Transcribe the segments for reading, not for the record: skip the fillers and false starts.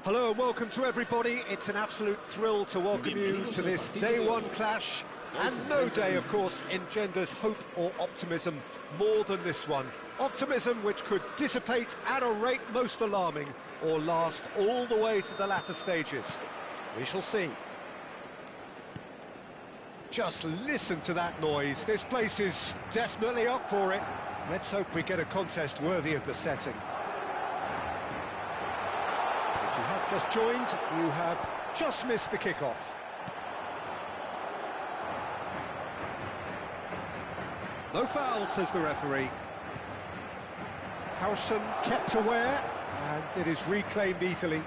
Hello and welcome to everybody. It's an absolute thrill to welcome you to this day one clash. And no day, of course, engenders hope or optimism more than this one. Optimism which could dissipate at a rate most alarming or last all the way to the latter stages. We shall see. Just listen to that noise. This place is definitely up for it. Let's hope we get a contest worthy of the setting. If you have just joined, you have just missed the kickoff. No foul, says the referee. Howson kept aware, and it is reclaimed easily.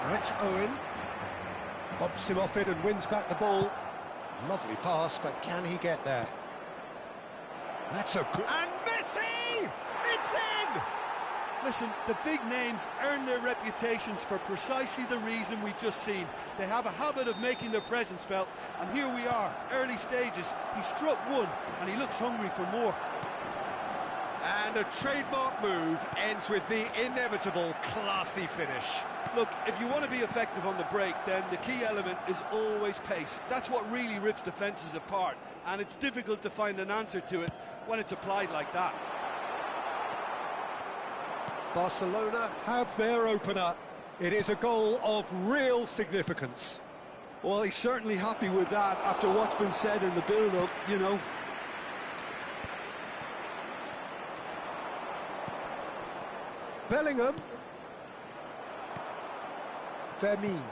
Now it's Owen. Bumps him off it and wins back the ball. Lovely pass, but can he get there? That's a good... And Messi! It's in! Listen, the big names earn their reputations for precisely the reason we've just seen. They have a habit of making their presence felt, and here we are, early stages. He struck one, and he looks hungry for more. And a trademark move ends with the inevitable classy finish. Look, if you want to be effective on the break, then the key element is always pace. That's what really rips defences apart, and it's difficult to find an answer to it when it's applied like that. Barcelona have their opener. It is a goal of real significance. Well, he's certainly happy with that after what's been said in the build-up, you know. Bellingham. Vermeer.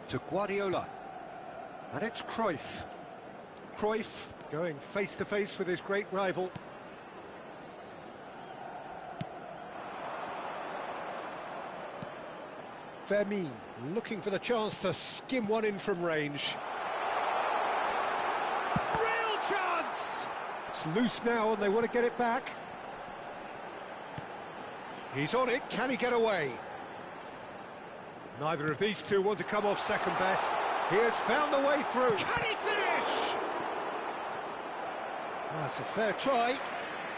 To Guardiola. And it's Cruyff. Cruyff going face-to-face with his great rival. Vermeer looking for the chance to skim one in from range. Real chance! It's loose now and they want to get it back. He's on it, can he get away? Neither of these two want to come off second best. He has found the way through. Can he finish? That's a fair try,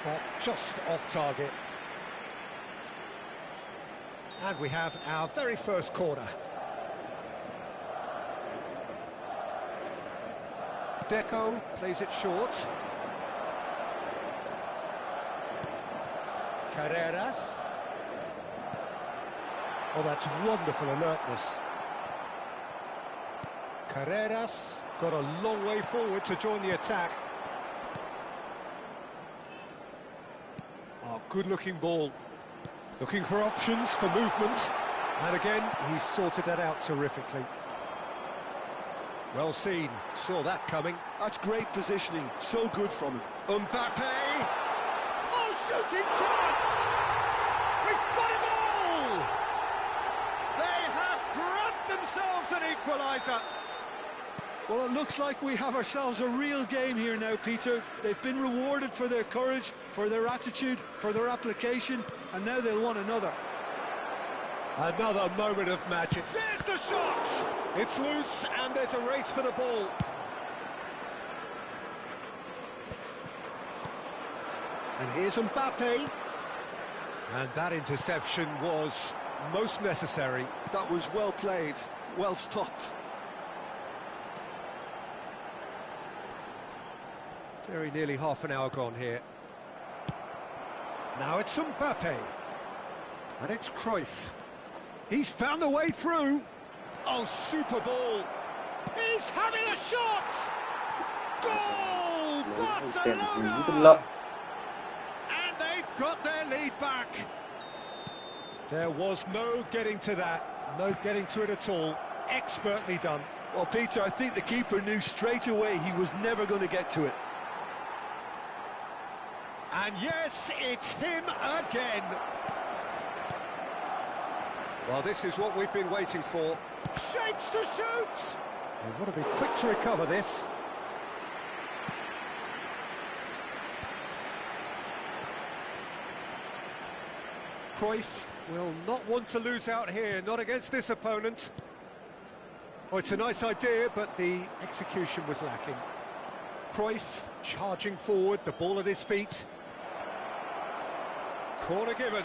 but just off target. And we have our very first corner. Deco plays it short. Carreras. Oh, that's wonderful alertness. Carreras got a long way forward to join the attack. Oh, good-looking ball. Looking for options for movement. And again, he's sorted that out terrifically. Well seen. Saw that coming. That's great positioning. So good from him. Mbappe! Oh, shooting chance! We've got a goal! They have grabbed themselves an equaliser. Well, it looks like we have ourselves a real game here now, Peter. They've been rewarded for their courage, for their attitude, for their application, and now they'll want another. Another moment of magic. There's the shot! It's loose, and there's a race for the ball. And here's Mbappe. And that interception was most necessary. That was well played, well stopped. Very nearly half an hour gone here. Now it's Mbappe. And it's Cruyff. He's found the way through. Oh, super ball. He's having a shot. Goal! Barcelona! And they've got their lead back. There was no getting to that. No getting to it at all. Expertly done. Well, Peter, I think the keeper knew straight away he was never going to get to it. And yes, it's him again. Well, this is what we've been waiting for. Shapes to shoot! They want to be quick to recover this. Cruyff will not want to lose out here, not against this opponent. Oh, it's a nice idea, but the execution was lacking. Cruyff charging forward, the ball at his feet. Corner given.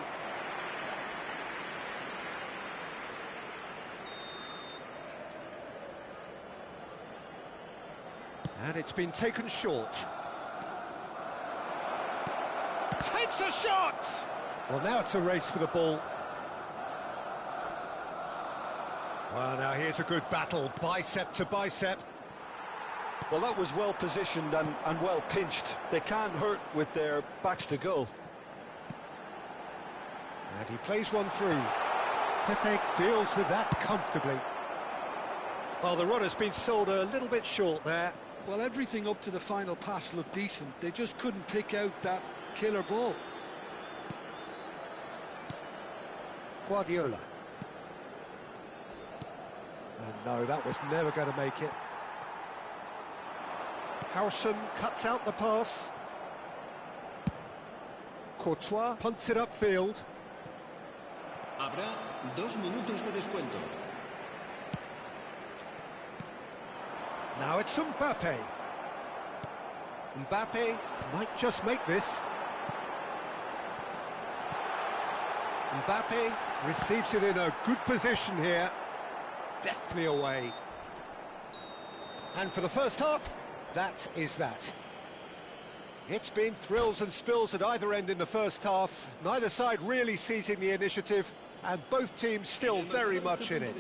And it's been taken short. Takes a shot! Well, now it's a race for the ball. Well, now here's a good battle, bicep to bicep. Well, that was well positioned and well pinched. They can't hurt with their backs to goal. And he plays one through. Pepe deals with that comfortably. Well, the runner's been sold a little bit short there. Well, everything up to the final pass looked decent. They just couldn't pick out that killer ball. Guardiola. And no, that was never going to make it. Howson cuts out the pass. Courtois punts it upfield. Habrá 2 minutos de descuento. Now it's Mbappe. Mbappe might just make this. Mbappe receives it in a good position here. Deftly away. And for the first half, that is that. It's been thrills and spills at either end in the first half. Neither side really seizing the initiative, and both teams still very much in it.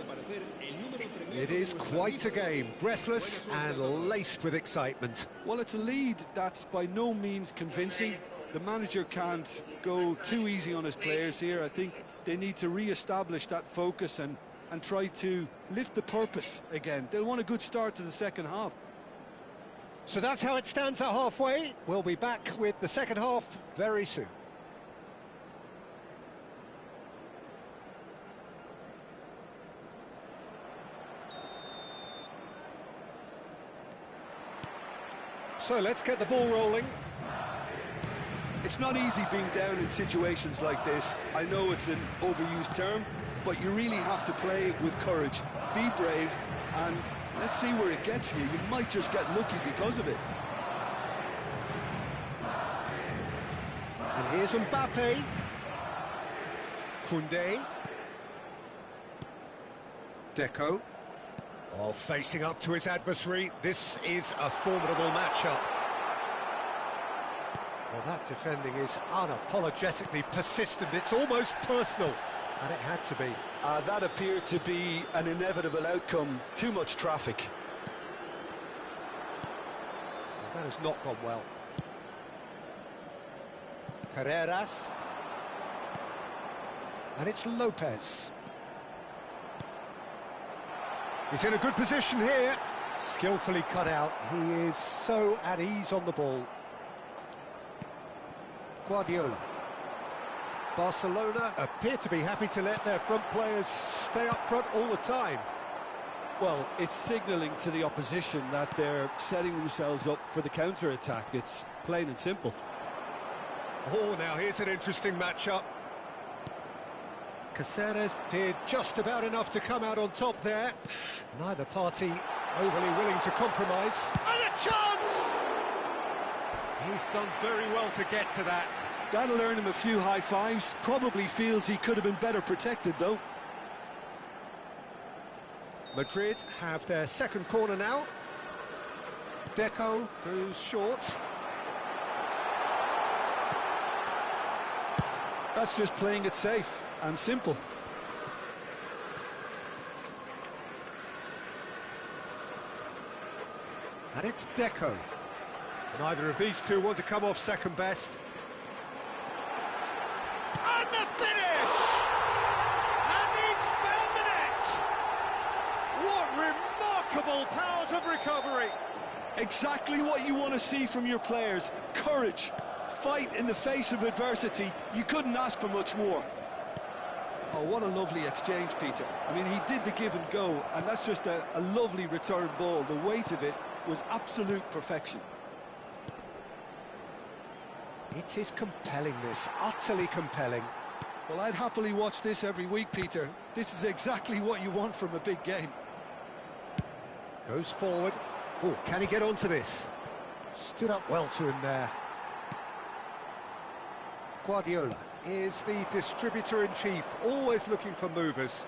It is quite a game, breathless and laced with excitement. Well, it's a lead that's by no means convincing. The manager can't go too easy on his players here. I think they need to re-establish that focus and try to lift the purpose again. They'll want a good start to the second half. So that's how it stands at halfway. We'll be back with the second half very soon. So let's get the ball rolling. It's not easy being down in situations like this. I know it's an overused term, but you really have to play with courage. Be brave, and let's see where it gets you. You might just get lucky because of it. And here's Mbappe. Koundé. Deco. Oh, facing up to his adversary. This is a formidable matchup. Well, that defending is unapologetically persistent. It's almost personal, and it had to be. That appeared to be an inevitable outcome. Too much traffic. Well, that has not gone well. Carreras. And it's Lopez. He's in a good position here. Skillfully cut out. He is so at ease on the ball. Guardiola. Barcelona appear to be happy to let their front players stay up front all the time. Well, it's signalling to the opposition that they're setting themselves up for the counter-attack. It's plain and simple. Oh, now here's an interesting matchup. Caceres did just about enough to come out on top there. Neither party overly willing to compromise. And a chance! He's done very well to get to that. That'll earn him a few high fives. Probably feels he could have been better protected, though. Madrid have their second corner now. Deco goes short. That's just playing it safe and simple. And it's Deco. Neither of these two want to come off second best. And the finish! And he's found the net! What remarkable powers of recovery! Exactly what you want to see from your players. Courage. Fight in the face of adversity. You couldn't ask for much more. Oh, what a lovely exchange, Peter. I mean, he did the give and go, and that's just a lovely return ball. The weight of it was absolute perfection. It is compelling, this, utterly compelling. Well, I'd happily watch this every week, Peter. This is exactly what you want from a big game. Goes forward. Oh, can he get onto this? Stood up well to him there. Guardiola is the distributor-in-chief, always looking for movers.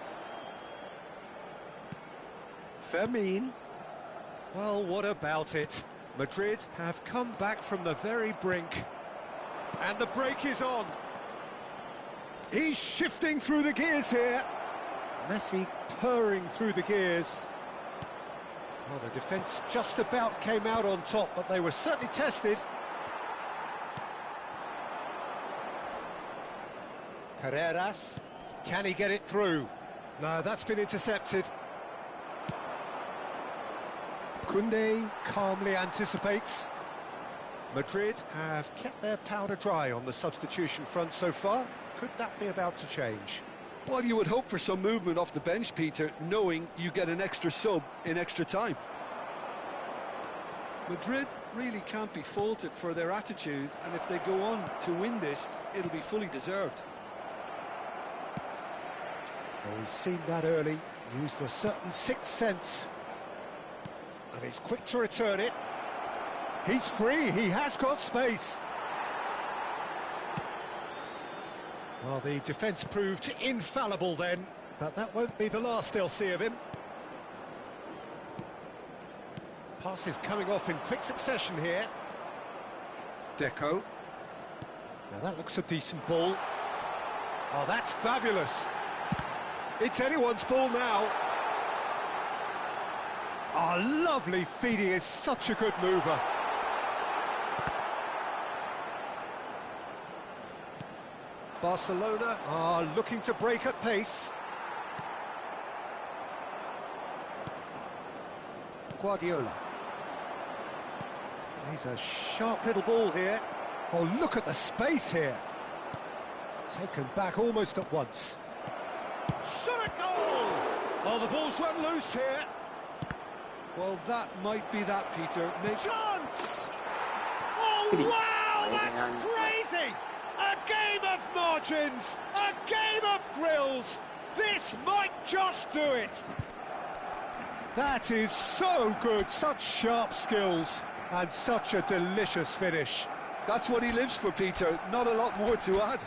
Fermin. Well, what about it? Madrid have come back from the very brink. And the break is on. He's shifting through the gears here. Messi purring through the gears. Well, the defence just about came out on top, but they were certainly tested. Carreras, can he get it through? No, that's been intercepted. Koundé calmly anticipates. Madrid have kept their powder dry on the substitution front so far. Could that be about to change? Well, you would hope for some movement off the bench, Peter, knowing you get an extra sub in extra time. Madrid really can't be faulted for their attitude, and if they go on to win this, it'll be fully deserved. Well, he's seen that early, used a certain sixth sense. And he's quick to return it. He's free, he has got space. Well, the defence proved infallible then, but that won't be the last they'll see of him. Passes coming off in quick succession here. Deco. Now that looks a decent ball. Oh, that's fabulous. It's anyone's ball now. Oh, lovely feed, he is such a good mover. Barcelona are looking to break at pace. Guardiola. He's a sharp little ball here. Oh, look at the space here. Taken back almost at once. Shot a goal! Oh, the ball's run loose here. Well, that might be that, Peter. Chance! Oh, wow, that's crazy! A game of margins, a game of thrills. This might just do it. That is so good, such sharp skills and such a delicious finish. That's what he lives for, Peter. Not a lot more to add.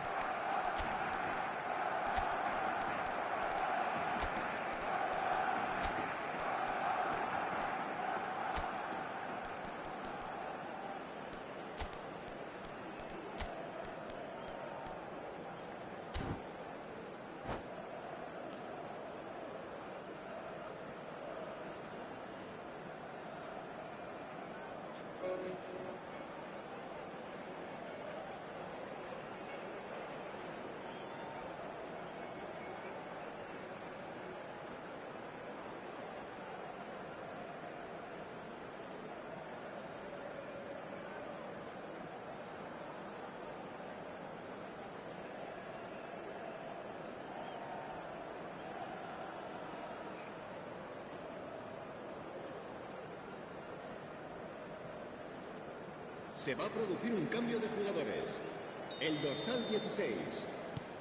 Se va a producir un cambio de jugadores. El dorsal 16.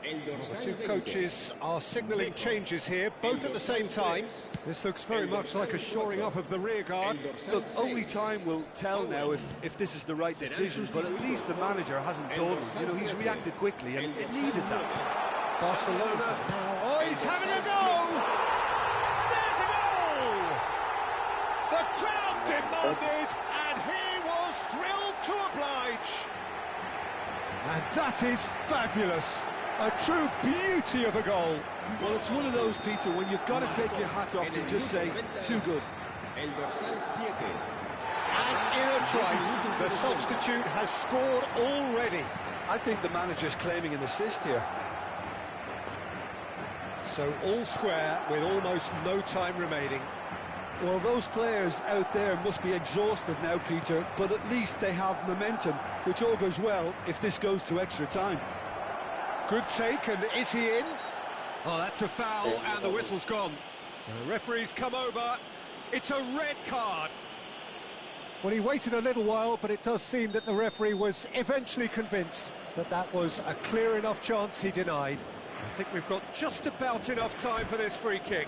El dorsal The two 20. coaches are signalling changes here, both at the same time. This looks very much like a shoring up of the rear guard. Look, only time will tell now if this is the right decision, but at least the manager hasn't dawdled. You know, he's reacted quickly, and it needed that. Barcelona. Oh, he's having a go! There's a goal! The crowd demanded, and he was thrilled to oblige. And that is fabulous. A true beauty of a goal. Well, it's one of those, Peter, when you've got to take your hat off and just say, too good. El dorsal 7. And in a trice, the substitute has scored already. I think the manager's claiming an assist here. So all square with almost no time remaining. Well, those players out there must be exhausted now, Peter, but at least they have momentum, which augurs well if this goes to extra time. Good take, and is he in? Oh, that's a foul, and the whistle's gone. The referee's come over. It's a red card. Well, he waited a little while, but it does seem that the referee was eventually convinced that that was a clear enough chance he denied. I think we've got just about enough time for this free kick.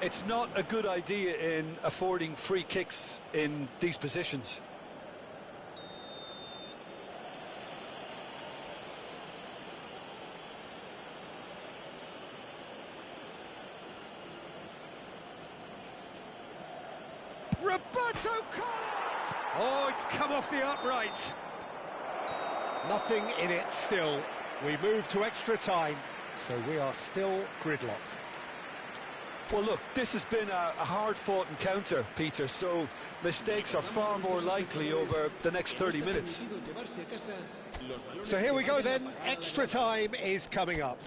It's not a good idea in affording free kicks in these positions. Roberto Carlos! Oh, it's come off the upright. Nothing in it still. We move to extra time, so we are still gridlocked. Well, look, this has been a hard-fought encounter, Peter, so mistakes are far more likely over the next 30 minutes. So here we go then, extra time is coming up.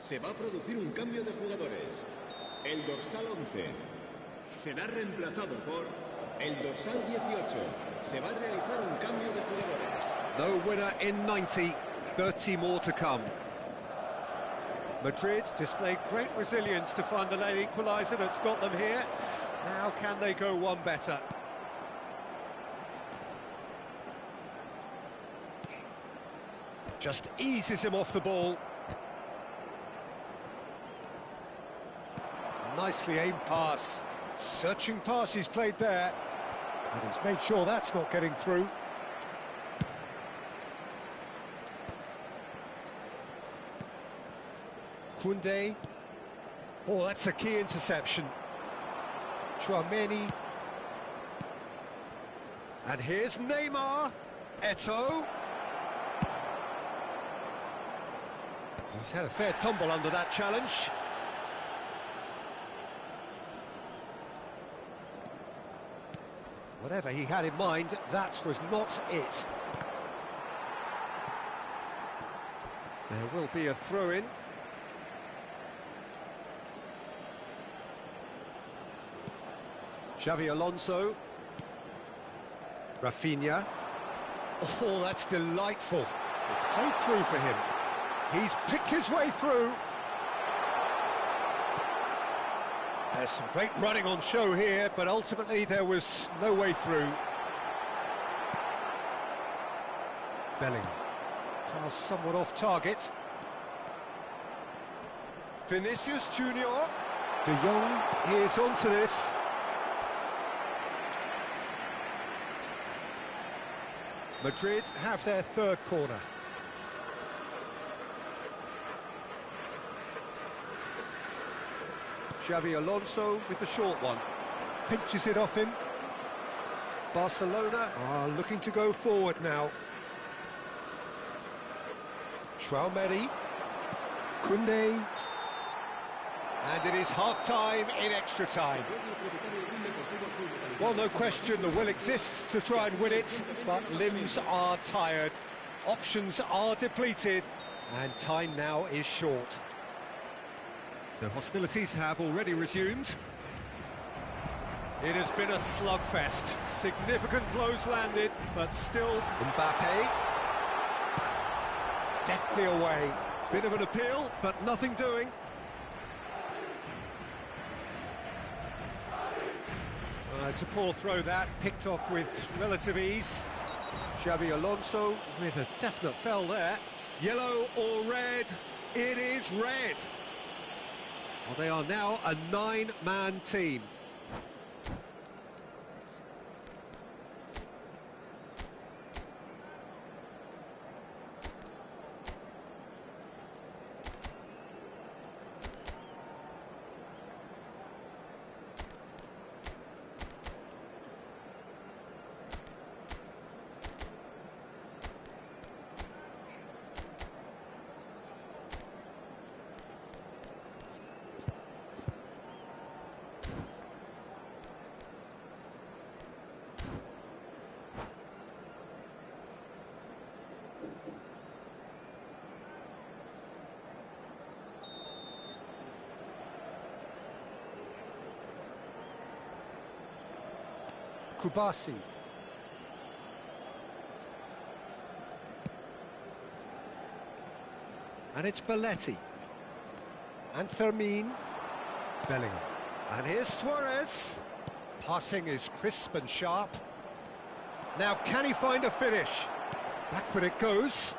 Se va a producir un cambio de jugadores. El dorsal 11 será reemplazado por el dorsal 18. Se va a realizar un cambio de jugadores. No winner in 90, 30 more to come. Madrid displayed great resilience to find the late equaliser that's got them here. Now can they go one better? Just eases him off the ball. Nicely aimed pass. Searching pass he's played there. And he's made sure that's not getting through. Koundé. Oh, that's a key interception. Chouameni. And here's Neymar. Eto'o. He's had a fair tumble under that challenge. Whatever he had in mind, that was not it. There will be a throw-in. Xavi Alonso. Rafinha. Oh, that's delightful. It's played through for him. He's picked his way through. There's some great running on show here, but ultimately there was no way through. Bellingham. Pass somewhat off target. Vinicius Junior. De Jong is onto this. Madrid have their third corner. Xavi Alonso with the short one. Pinches it off him. Barcelona are looking to go forward now. Chouameni. Koundé. And it is half-time in extra time. Well, no question, the will exists to try and win it, but limbs are tired, options are depleted, and time now is short. The hostilities have already resumed. It has been a slugfest. Significant blows landed, but still Mbappe. Deftly away. It's a bit of an appeal, but nothing doing. It's a poor throw that, picked off with relative ease. Xabi Alonso with a definite foul there. Yellow or red? It is red. Well, they are now a 9-man team. Kubasi. And it's Belletti. And Fermin. Bellingham. And here's Suarez. Passing is crisp and sharp. Now, can he find a finish? Backward it goes.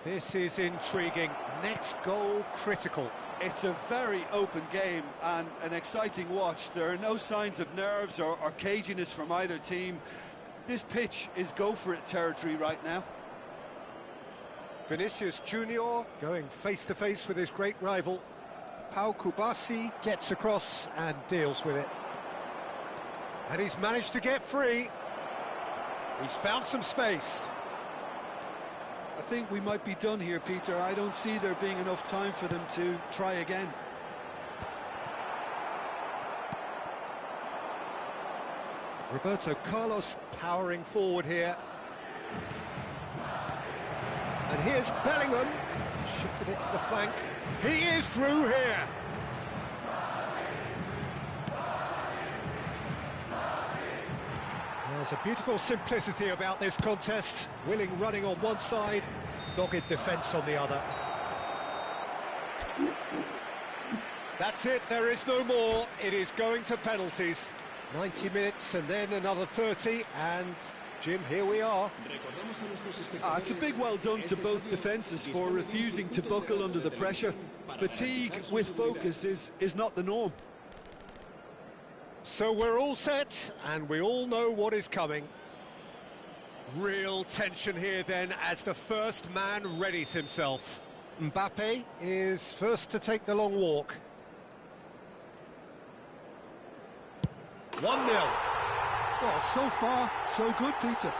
This is intriguing. Next goal critical. It's a very open game and an exciting watch. There are no signs of nerves or caginess from either team. This pitch is go-for-it territory right now. Vinicius Junior going face-to-face with his great rival. Pau Kubasi gets across and deals with it. And he's managed to get free. He's found some space. I think we might be done here, Peter. I don't see there being enough time for them to try again. Roberto Carlos powering forward here. And here's Bellingham. Shifted it to the flank. He is through here. There's a beautiful simplicity about this contest. Willing running on one side, dogged defence on the other. That's it, there is no more. It is going to penalties. 90 minutes and then another 30, and Jim, here we are. It's a big well done to both defences for refusing to buckle under the pressure. Fatigue with focus is not the norm. So we're all set, and we all know what is coming. Real tension here then, as the first man readies himself. Mbappe is first to take the long walk. 1-0. Well, so far, so good, Peter.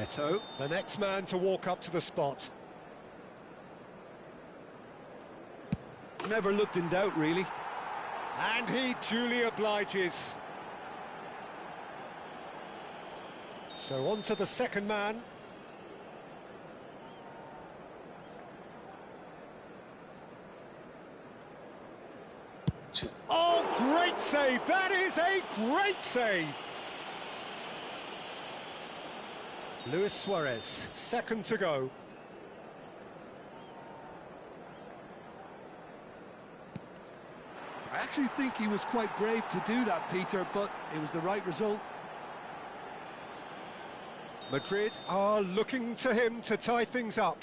Eto'o, the next man to walk up to the spot. Never looked in doubt, really. And he duly obliges. So on to the second man. Oh, great save! That is a great save! Luis Suarez, second to go. I actually think he was quite brave to do that, Peter, but it was the right result. Madrid are looking to him to tie things up.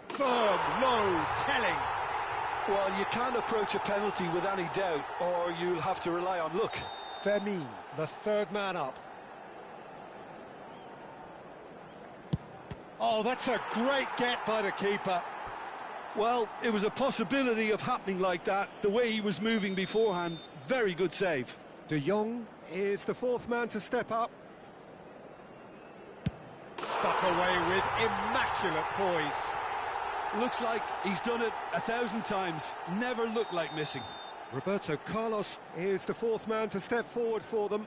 Firm, low, telling. Well, you can't approach a penalty with any doubt, or you'll have to rely on luck. Fermin, the third man up. Oh, that's a great get by the keeper. Well, it was a possibility of happening like that, the way he was moving beforehand. Very good save. De Jong is the fourth man to step up. Stuck away with immaculate poise. Looks like he's done it 1,000 times. Never looked like missing. Roberto Carlos is the fourth man to step forward for them.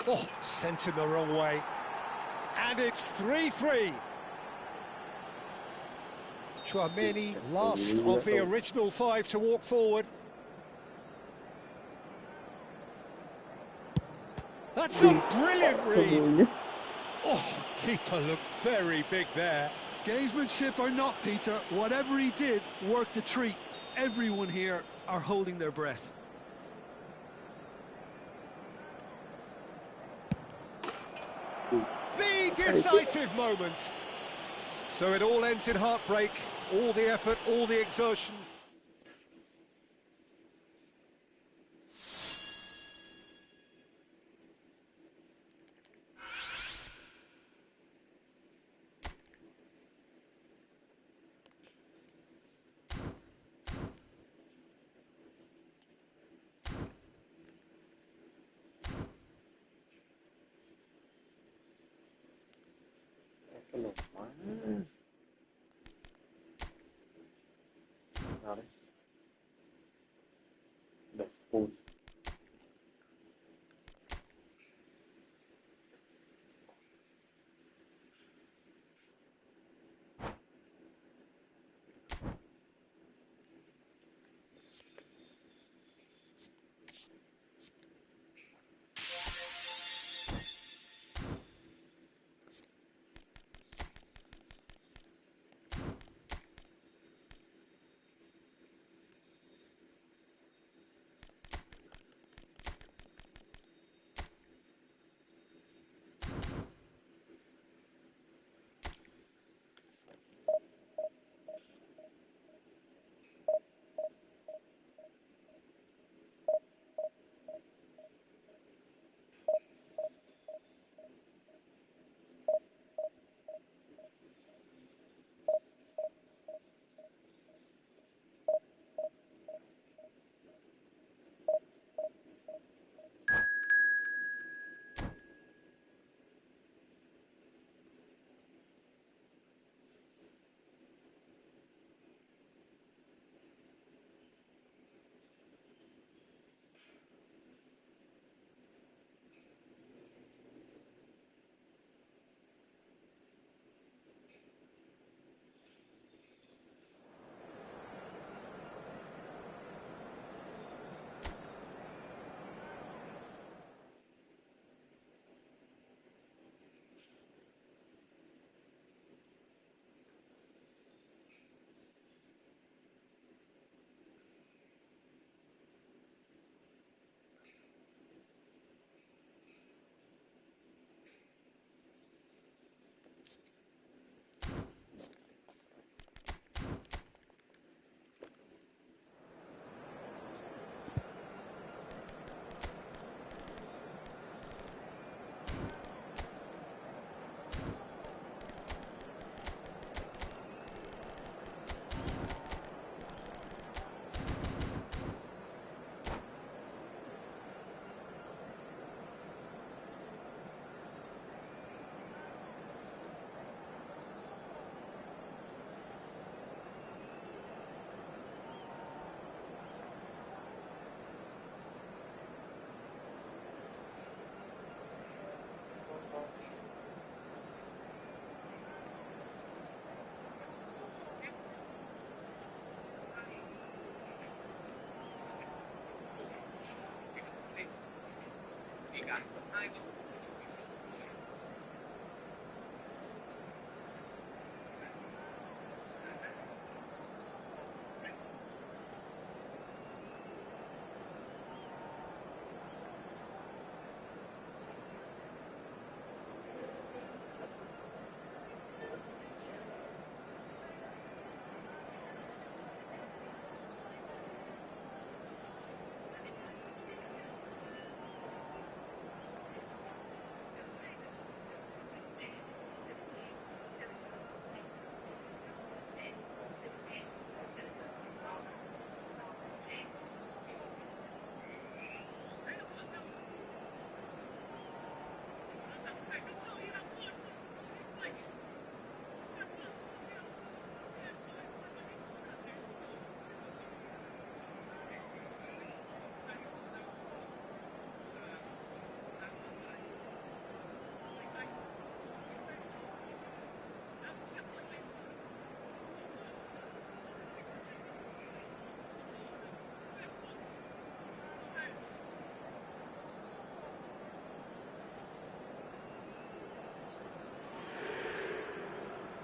Oh, sent him the wrong way. And it's 3-3. Chouameni, last of the original five to walk forward. That's a brilliant read. Oh, keeper looked very big there. Gamesmanship or not, Peter, whatever he did worked a treat. Everyone here are holding their breath. The decisive moment. So it all ends in heartbreak, all the effort, all the exertion. Vale. Después.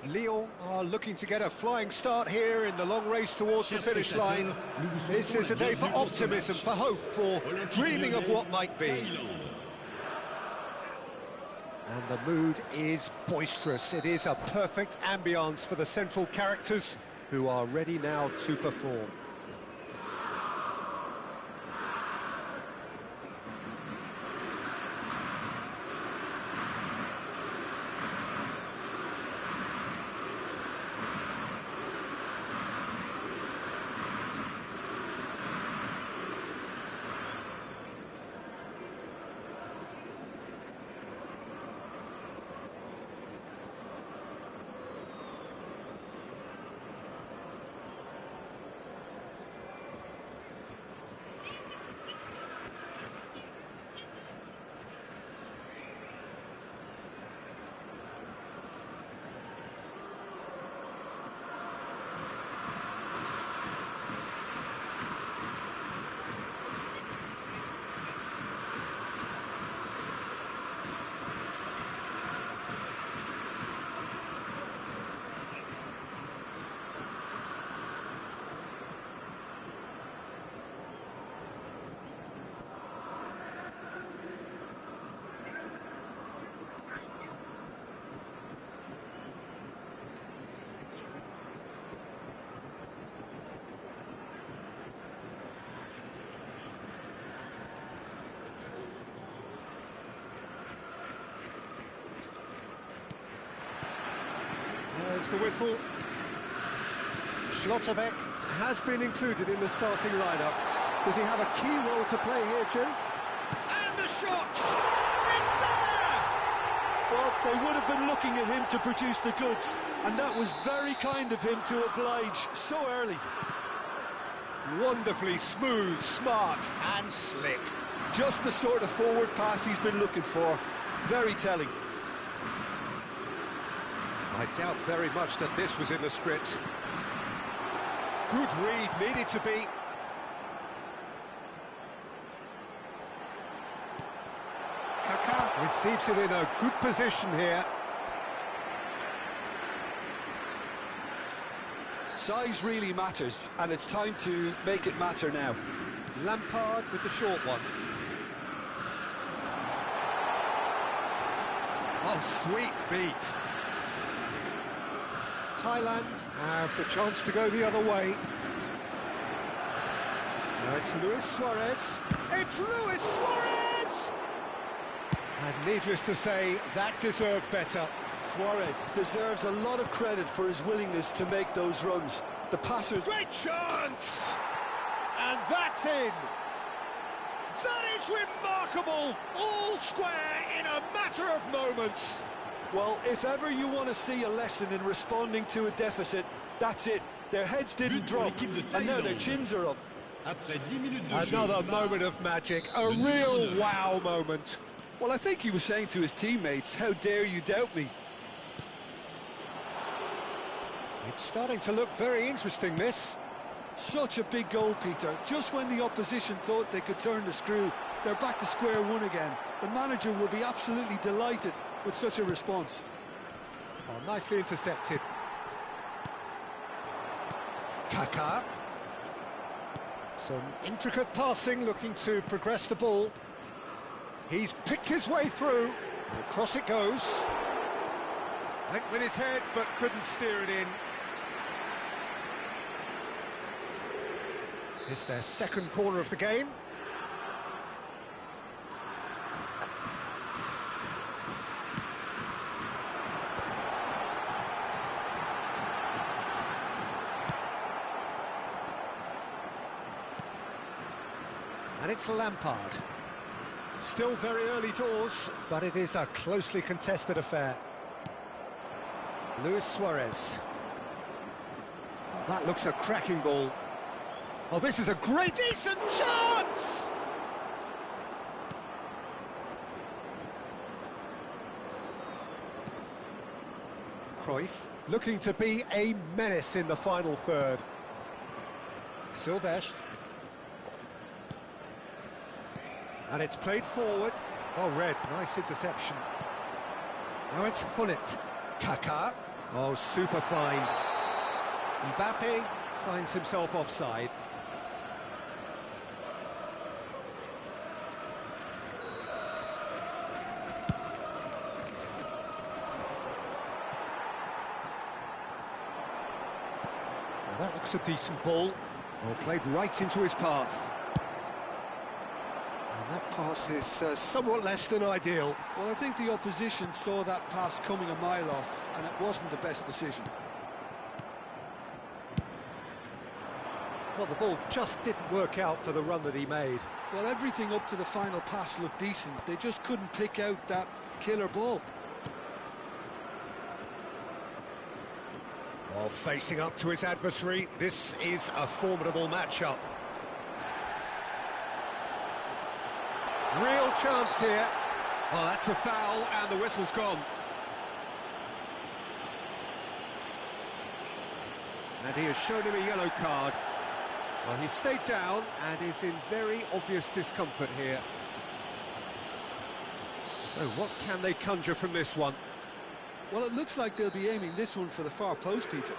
Lyon are looking to get a flying start here in the long race towards the finish line. This is a day for optimism, for hope, for dreaming of what might be. And the mood is boisterous. It is a perfect ambience for the central characters who are ready now to perform. There's the whistle. Schlotterbeck has been included in the starting lineup. Does he have a key role to play here, Jim? And the shot! It's there! Well, they would have been looking at him to produce the goods, and that was very kind of him to oblige so early. Wonderfully smooth, smart and slick. Just the sort of forward pass he's been looking for. Very telling. I doubt very much that this was in the script. Good read, needed to be. Kaká receives it in a good position here. Size really matters, and it's time to make it matter now. Lampard with the short one. Oh, sweet feet. Thailand have the chance to go the other way. Now it's Luis Suarez. It's Luis Suarez! And needless to say, that deserved better. Suarez deserves a lot of credit for his willingness to make those runs. The passers... Great chance! And that's in! That is remarkable! All square in a matter of moments. Well, if ever you want to see a lesson in responding to a deficit, that's it. Their heads didn't drop, and now their chins are up. Another moment of magic, a real wow moment. Well, I think he was saying to his teammates, how dare you doubt me? It's starting to look very interesting, this. Such a big goal, Peter. Just when the opposition thought they could turn the screw, they're back to square one again. The manager will be absolutely delighted with such a response. Oh, nicely intercepted. Kaká. Some intricate passing, looking to progress the ball. He's picked his way through. Across it goes. Went with his head, but couldn't steer it in. It's their second corner of the game. And it's Lampard. Still very early doors, but it is a closely contested affair. Luis Suarez. Oh, that looks a cracking ball. Oh, this is a great, decent chance! Cruyff looking to be a menace in the final third. Silvestre. And it's played forward. Oh, Red, nice interception. Now it's Hullet. Kaká. Oh, super find. Mbappe finds himself offside. Now that looks a decent ball. Oh, played right into his path. That pass is somewhat less than ideal. Well, I think the opposition saw that pass coming a mile off, and it wasn't the best decision. Well, the ball just didn't work out for the run that he made. Well, everything up to the final pass looked decent. They just couldn't pick out that killer ball. Oh, facing up to his adversary, this is a formidable matchup. Real chance here. Oh, that's a foul, and the whistle's gone. And he has shown him a yellow card. Well, he stayed down and is in very obvious discomfort here. So what can they conjure from this one? Well, it looks like they'll be aiming this one for the far post, Peter.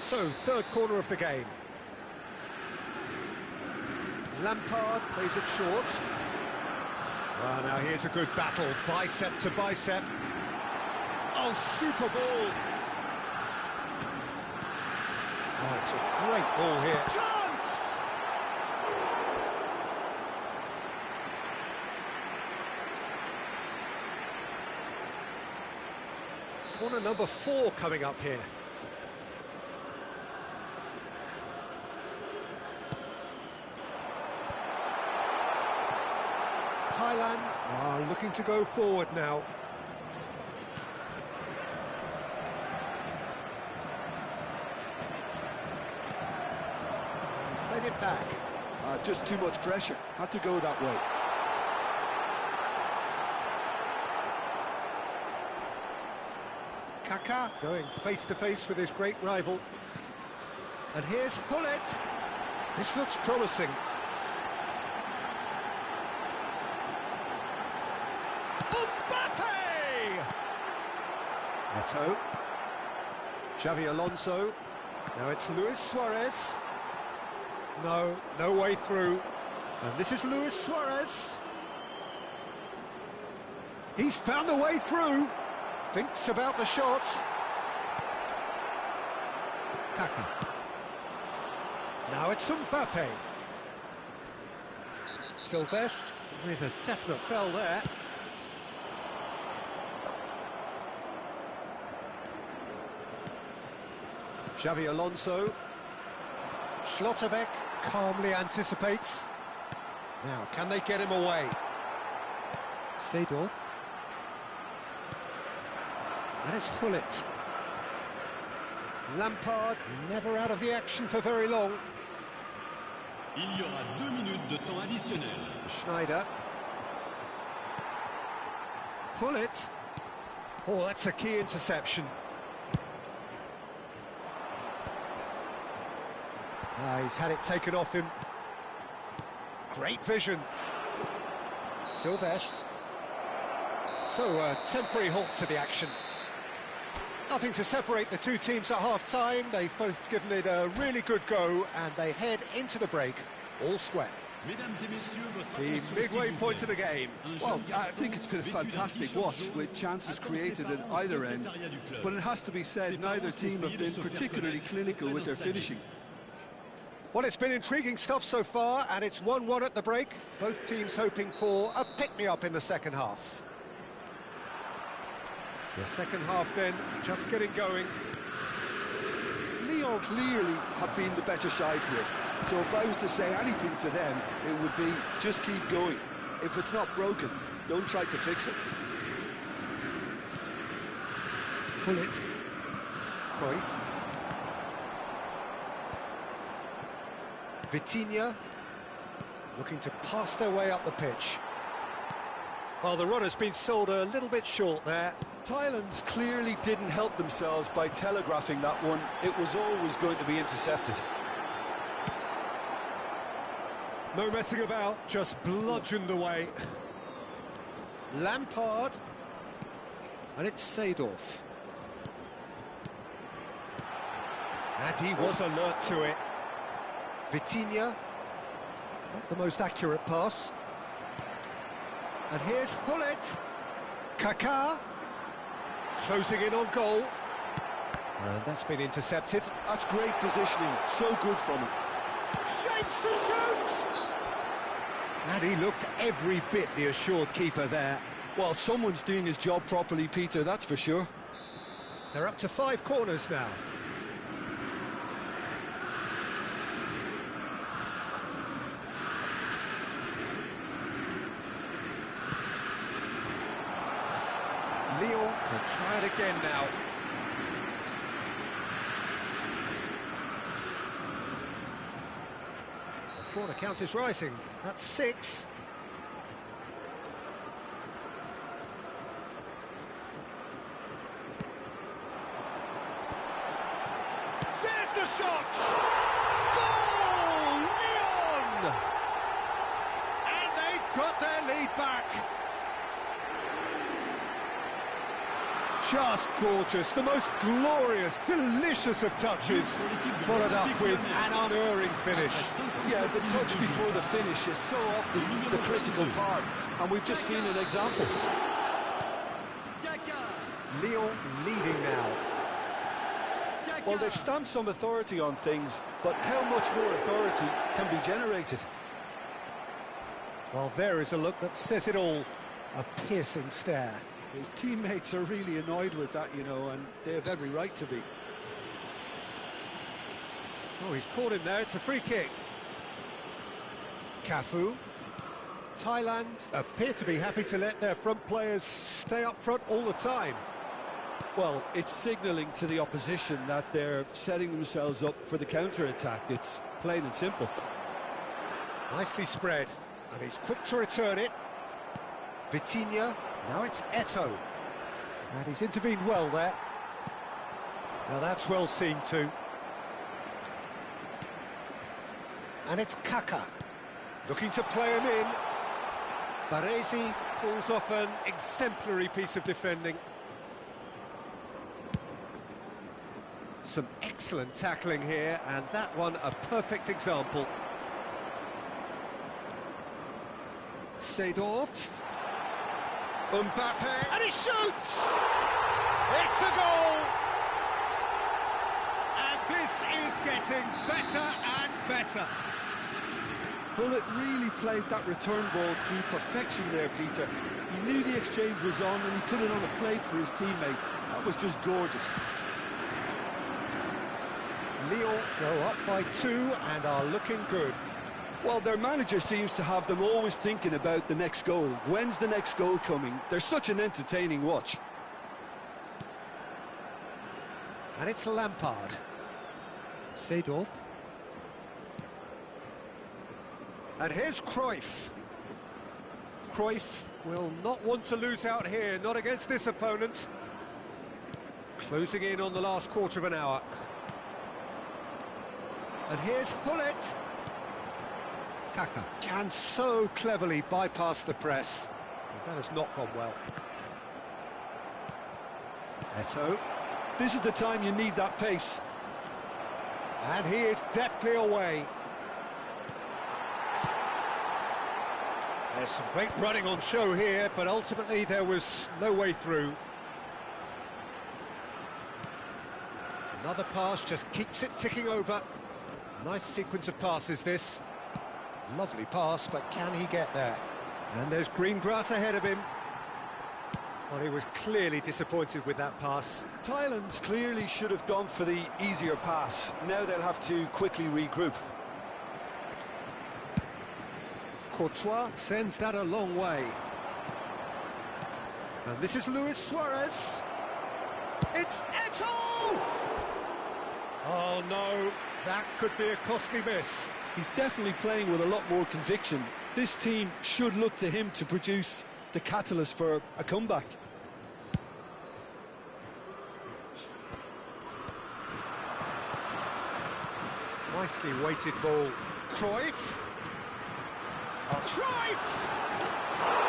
So, third corner of the game. Lampard plays it short. Well, now here's a good battle, bicep to bicep. Oh, super ball! Oh, it's a great ball here. Chance! Corner number 4 coming up here. Thailand are looking to go forward now. He's played it back. Just too much pressure. Had to go that way. Kaká going face-to-face with his great rival. And here's Hullet. This looks promising. Neto. Xavi Alonso. Now it's Luis Suarez. No way through. And this is Luis Suarez. He's found a way through. Thinks about the shot. Kaká. Now it's Mbappe. Silvestre with a definite foul there. Xavi Alonso. Schlotterbeck calmly anticipates. Now, can they get him away? Seedorf. And it's Hullet. Lampard never out of the action for very long. Il y aura 2 minutes de temps additionnel. Schneider. Gullit. Oh, that's a key interception. He's had it taken off him. Great vision. Silvestre. So, a temporary halt to the action. Nothing to separate the two teams at half-time. They've both given it a really good go, and they head into the break all square. The midway point of the game. Well, I think it's been a fantastic watch, with chances created at either end. But it has to be said, neither team have been particularly clinical with their finishing. Well, it's been intriguing stuff so far, and it's 1-1 at the break. Both teams hoping for a pick-me-up in the second half. The second half then, just getting going. Lyon clearly have been the better side here. So if I was to say anything to them, it would be just keep going. If it's not broken, don't try to fix it. Gullit. Cruyff. Vitinha. Looking to pass their way up the pitch. Well, the run has been sold a little bit short there. Thailand clearly didn't help themselves by telegraphing that one. It was always going to be intercepted. No messing about, just bludgeoned away. Lampard. And it's Seedorf. And he was alert to it. Vitinha. Not the most accurate pass. And here's Gullit. Kaká. Closing in on goal. And that's been intercepted. That's great positioning, so good from him. Shapes to shoot! And he looked every bit the assured keeper there. Well, someone's doing his job properly, Peter, that's for sure. They're up to 5 corners now. Lyon can try it again now. The corner count is rising. That's 6. There's the shot! Goal! Lyon! And they've got their lead back. Just gorgeous, the most glorious, delicious of touches, followed up with an unerring finish. Yeah, the touch before the finish is so often the critical part, and we've just seen an example. Lyon leading now. Well, they've stamped some authority on things, but how much more authority can be generated? Well, there is a look that says it all, a piercing stare. His teammates are really annoyed with that, you know, and they have every right to be. Oh, he's caught him there, it's a free kick. Cafu. Thailand appear to be happy to let their front players stay up front all the time. Well, it's signalling to the opposition that they're setting themselves up for the counter-attack. It's plain and simple. Nicely spread, and he's quick to return it. Vitinha. Now it's Eto'o, and he's intervened well there. Now that's well seen too. And it's Kaká, looking to play him in. Baresi pulls off an exemplary piece of defending. Some excellent tackling here, and that one a perfect example. Seedorf. Mbappe, and he shoots! It's a goal! And this is getting better and better. Gullit really played that return ball to perfection there, Peter. He knew the exchange was on and he put it on a plate for his teammate. That was just gorgeous. Lyon go up by 2 and are looking good. Well, their manager seems to have them always thinking about the next goal. When's the next goal coming? They're such an entertaining watch. And it's Lampard. Seedorf. And here's Cruyff. Cruyff will not want to lose out here, not against this opponent. Closing in on the last quarter of an hour. And here's Hullet. Kaka can so cleverly bypass the press. That has not gone well. Eto'o. This is the time you need that pace. And he is deftly away. There's some great running on show here, but ultimately there was no way through. Another pass just keeps it ticking over. Nice sequence of passes, this. Lovely pass, but can he get there? And there's green grass ahead of him. Well, he was clearly disappointed with that pass. Thailand clearly should have gone for the easier pass. Now they'll have to quickly regroup. Courtois sends that a long way. And this is Luis Suarez. It's Eto'o! Oh no, that could be a costly miss. He's definitely playing with a lot more conviction. This team should look to him to produce the catalyst for a comeback. Nicely weighted ball. Cruyff. Oh, Cruyff!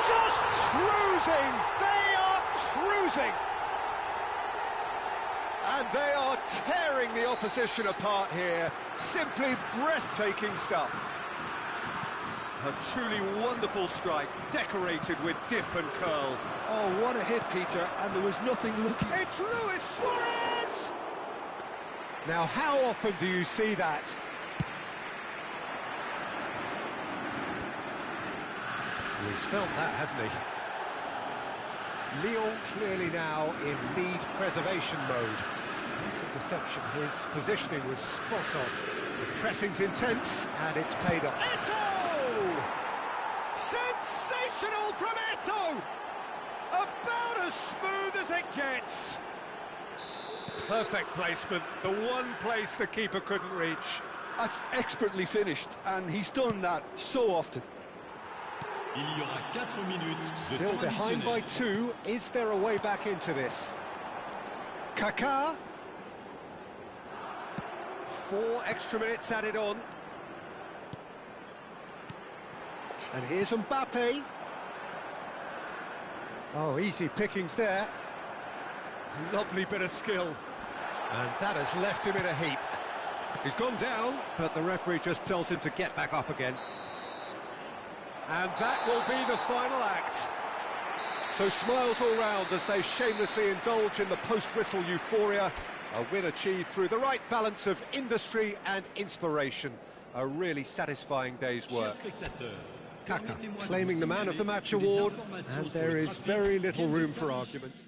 Just cruising! They are cruising! And they are tearing the opposition apart here. Simply breathtaking stuff. A truly wonderful strike, decorated with dip and curl. Oh, what a hit, Peter, and there was nothing looking... It's Luis Suarez! Now, how often do you see that? He's felt that, hasn't he? Lyon clearly now in lead preservation mode. Nice interception, his positioning was spot on. The pressing's intense, and it's paid off. Eto'o! Sensational from Eto'o! About as smooth as it gets. Perfect placement, the one place the keeper couldn't reach. That's expertly finished, and he's done that so often. Still behind by 2. Is there a way back into this? Kaká. 4 extra minutes added on. And here's Mbappe. Oh, easy pickings there. Lovely bit of skill. And that has left him in a heap. He's gone down, but the referee just tells him to get back up again. And that will be the final act. So smiles all round as they shamelessly indulge in the post-whistle euphoria. A win achieved through the right balance of industry and inspiration. A really satisfying day's work. Kaka claiming the Man of the Match award, and there is very little room for argument.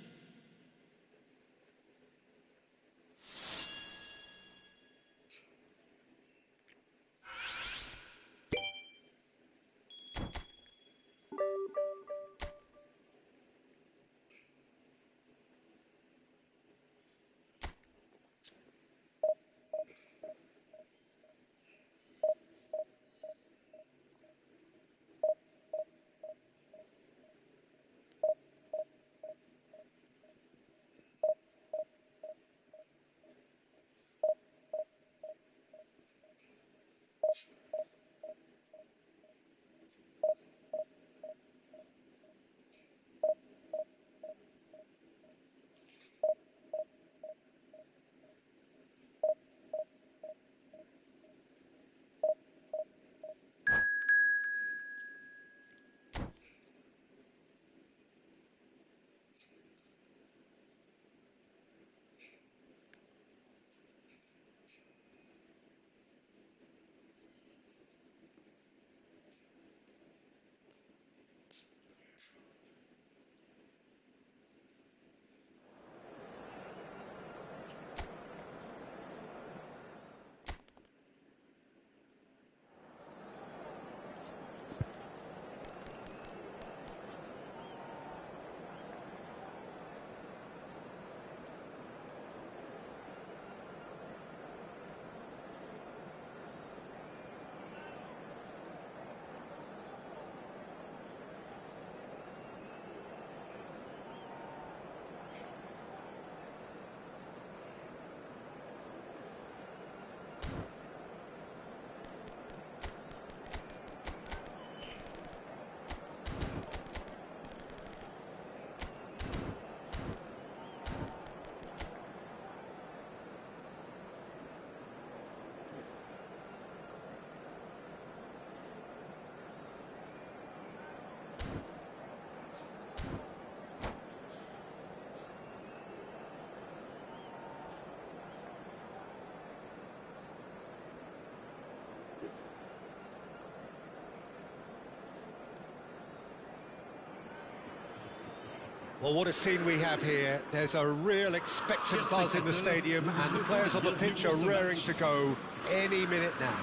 Well, what a scene we have here. There's a real expectant buzz in the stadium, and the players on the pitch are raring to go any minute now.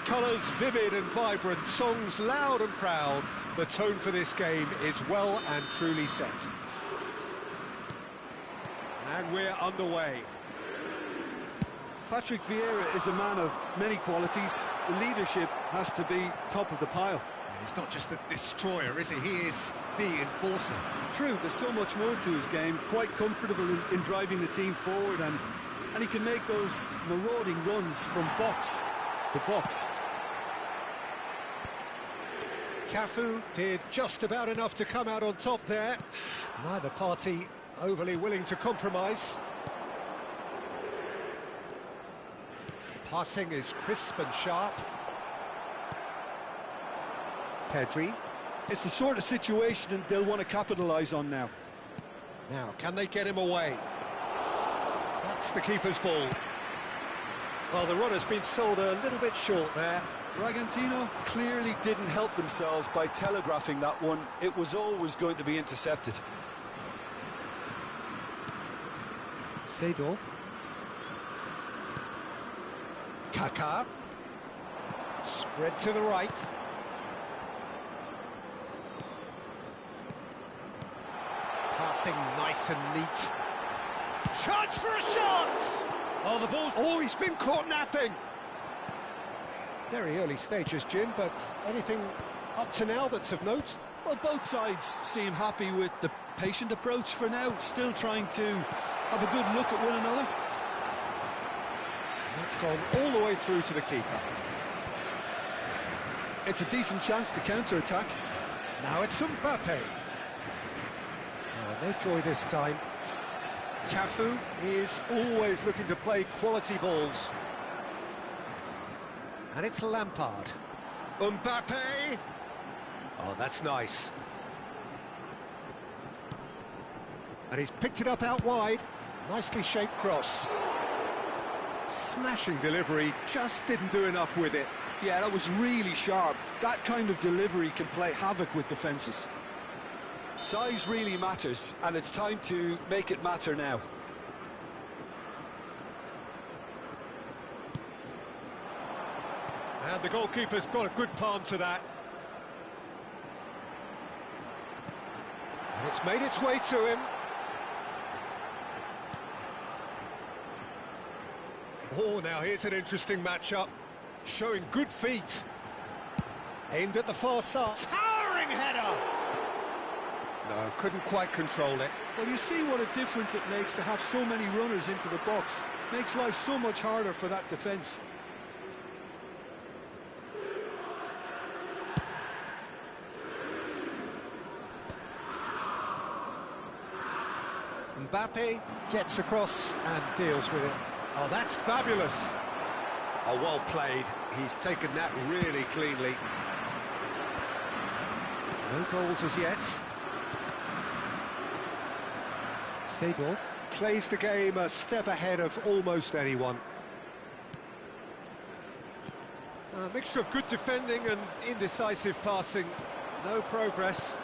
Colours vivid and vibrant, songs loud and proud. The tone for this game is well and truly set. And we're underway. Patrick Vieira is a man of many qualities. The leadership has to be top of the pile. He's not just a destroyer, is he? He is the enforcer. True, there's so much more to his game. Quite comfortable in driving the team forward, and he can make those marauding runs from box to box. Cafu did just about enough to come out on top there. Neither party overly willing to compromise. Passing is crisp and sharp. Pedri. It's the sort of situation they'll want to capitalise on now. Now, can they get him away? That's the keeper's ball. Well, the runner's been sold a little bit short there. Bragantino clearly didn't help themselves by telegraphing that one. It was always going to be intercepted. Seedorf. Kaká. Spread to the right. Passing nice and neat. Chance for a shot! Oh, the ball's... Oh, he's been caught napping! Very early stages, Jim, but anything up to now that's of note? Well, both sides seem happy with the patient approach for now, still trying to have a good look at one another. That's gone all the way through to the keeper. It's a decent chance to counter-attack. Now it's Mbappe. No joy this time. Cafu is always looking to play quality balls. And it's Lampard. Mbappe! Oh, that's nice. And he's picked it up out wide. Nicely shaped cross. Smashing delivery, just didn't do enough with it. Yeah, that was really sharp. That kind of delivery can play havoc with defences. Size really matters, and it's time to make it matter now. And the goalkeeper's got a good palm to that. And it's made its way to him. Oh, now here's an interesting matchup. Showing good feet. Aimed at the far side. Towering header! No, couldn't quite control it. Well, you see what a difference it makes to have so many runners into the box. Makes life so much harder for that defence. Mbappe gets across and deals with it. Oh, that's fabulous. Oh, well played. He's taken that really cleanly. No goals as yet. Seedorf plays the game a step ahead of almost anyone. A mixture of good defending and indecisive passing. No progress.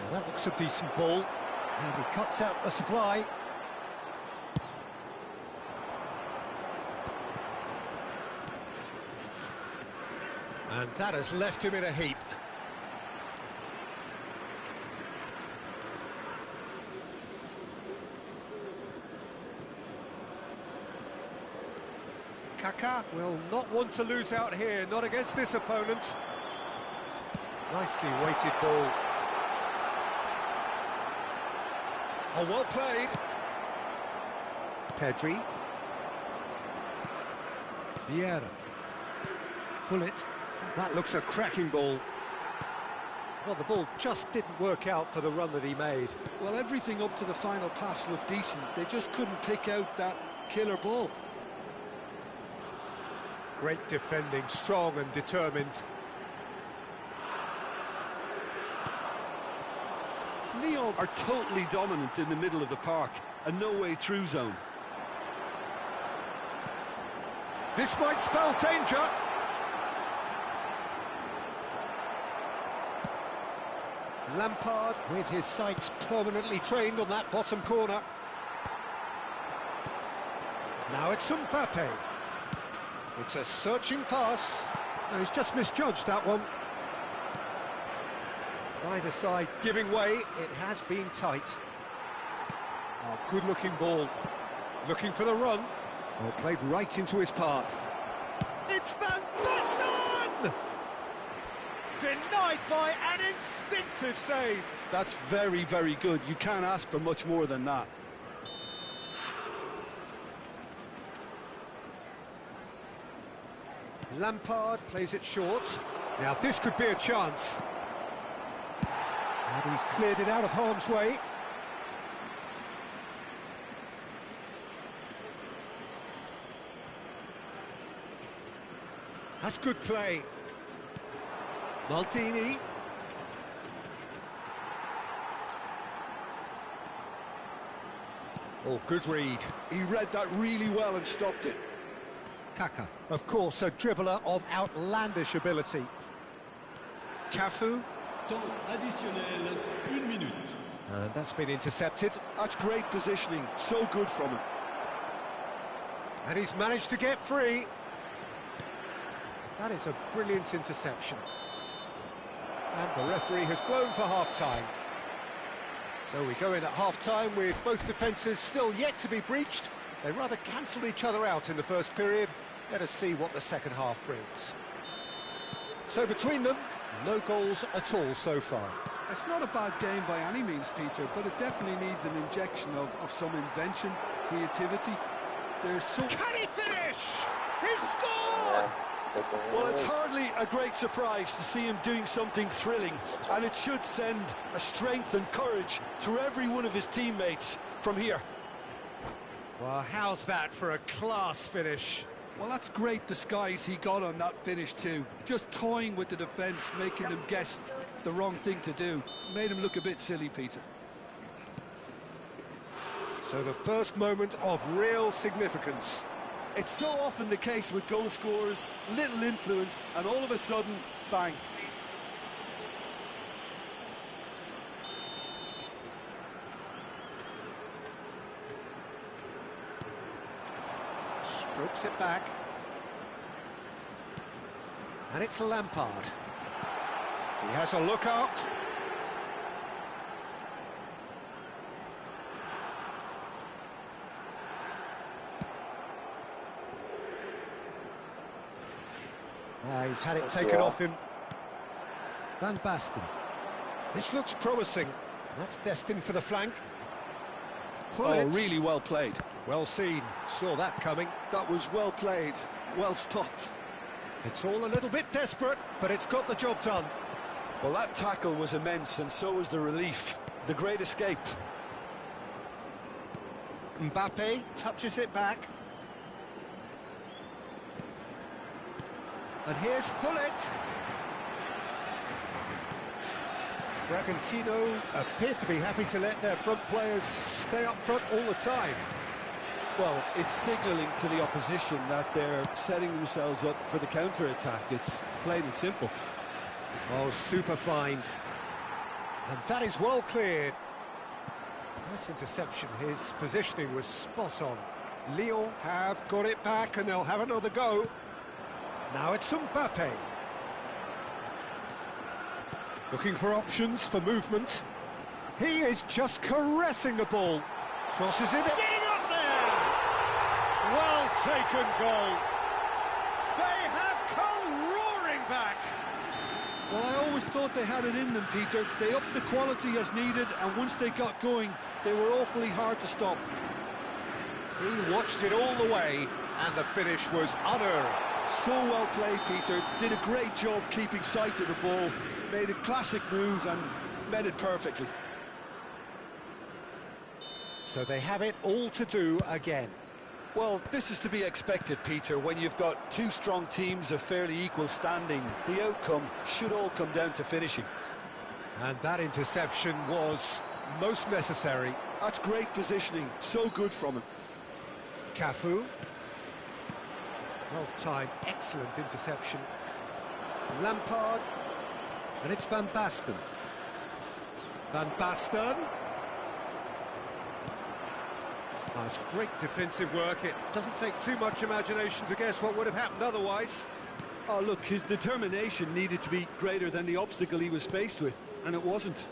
Well, that looks a decent ball. And he cuts out the supply. And that has left him in a heap. Kaká will not want to lose out here, not against this opponent. Nicely weighted ball. Oh, well played. Pedri. Vieira. Bullet. That looks a cracking ball. Well, the ball just didn't work out for the run that he made. Well, everything up to the final pass looked decent. They just couldn't pick out that killer ball. Great defending, strong and determined. Lyon are totally dominant in the middle of the park. A no-way-through zone. This might spell danger. Lampard with his sights permanently trained on that bottom corner. Now it's Mbappe. It's a searching pass. Oh, he's just misjudged that one. Either side giving way, it has been tight. Oh, good-looking ball. Looking for the run. Oh, played right into his path. It's Van Basten! Denied by an instinctive save. That's very, very good. You can't ask for much more than that. Lampard plays it short. Now this could be a chance. And he's cleared it out of harm's way. That's good play. Maldini. Oh, good read. He read that really well and stopped it. Kaka, of course, a dribbler of outlandish ability. Cafu. Temps additionnel, 1 minute. And that's been intercepted. That's great positioning, so good from him. And he's managed to get free. That is a brilliant interception. And the referee has blown for half-time. So we go in at half-time with both defences still yet to be breached. They rather cancelled each other out in the first period. Let us see what the second half brings. So between them, no goals at all so far. It's not a bad game by any means, Peter, but it definitely needs an injection of some invention, creativity. There's so... Can he finish? He's scored! Well, it's hardly a great surprise to see him doing something thrilling, and it should send a strength and courage through every one of his teammates from here. Well, how's that for a class finish? Well, that's great disguise he got on that finish too. Just toying with the defence, making them guess the wrong thing to do. Made him look a bit silly, Peter. So the first moment of real significance. It's so often the case with goal scorers, little influence, and all of a sudden, bang. Strokes it back. And it's Lampard. He has a look out. He's had it taken off him. Van Basten. This looks promising. That's destined for the flank. Oh, really well played. Well seen. Saw that coming. That was well played, well stopped. It's all a little bit desperate, but it's got the job done. Well, that tackle was immense, and so was the relief. The great escape. Mbappe touches it back. And here's Hullet. Bragantino appear to be happy to let their front players stay up front all the time. Well, it's signalling to the opposition that they're setting themselves up for the counter-attack. It's plain and simple. Oh, super find. And that is well cleared. Nice interception. His positioning was spot on. Lyon have got it back and they'll have another go. Now it's Mbappe. Looking for options for movement. He is just caressing the ball. Crosses it. Getting up there! Well taken goal. They have come roaring back. Well, I always thought they had it in them, Peter. They upped the quality as needed, and once they got going, they were awfully hard to stop. He watched it all the way, and the finish was unearned. So well played, Peter. Did a great job keeping sight of the ball. Made a classic move and met it perfectly. So they have it all to do again. Well, this is to be expected, Peter, when you've got two strong teams of fairly equal standing. The outcome should all come down to finishing. And that interception was most necessary. That's great positioning, so good from him. Cafu. Well timed, excellent interception. Lampard. And it's Van Basten. Van Basten. That's great defensive work. It doesn't take too much imagination to guess what would have happened otherwise. Oh, look, his determination needed to be greater than the obstacle he was faced with, and it wasn't.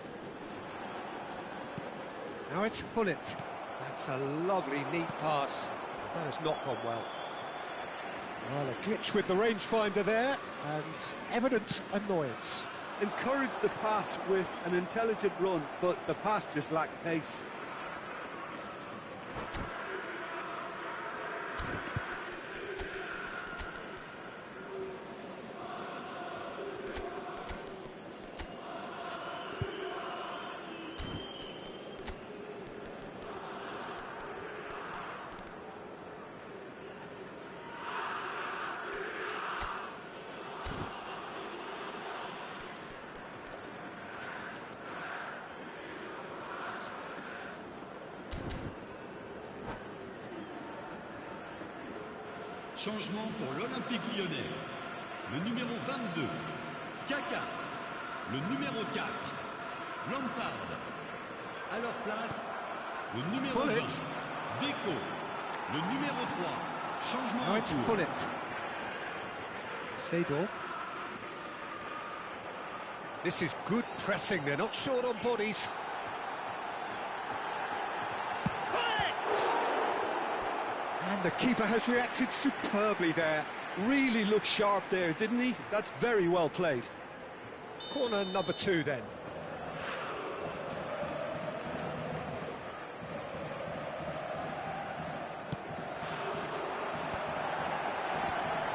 Now it's Hullet. That's a lovely, neat pass. That has not gone well. Well, a glitch with the rangefinder there, and evident annoyance. Encouraged the pass with an intelligent run, but the pass just lacked pace. Changement pour l'Olympique Lyonnais. Le numéro 22, Kaka. Le numéro 4, Lampard. À leur place, le numéro 20, Deco. Le numéro 3, changement Now en it's cours. Hullet. Seedorf. This is good pressing, they're not short on bodies. And the keeper has reacted superbly there. Really looked sharp there, didn't he? That's very well played. Corner number 2 then.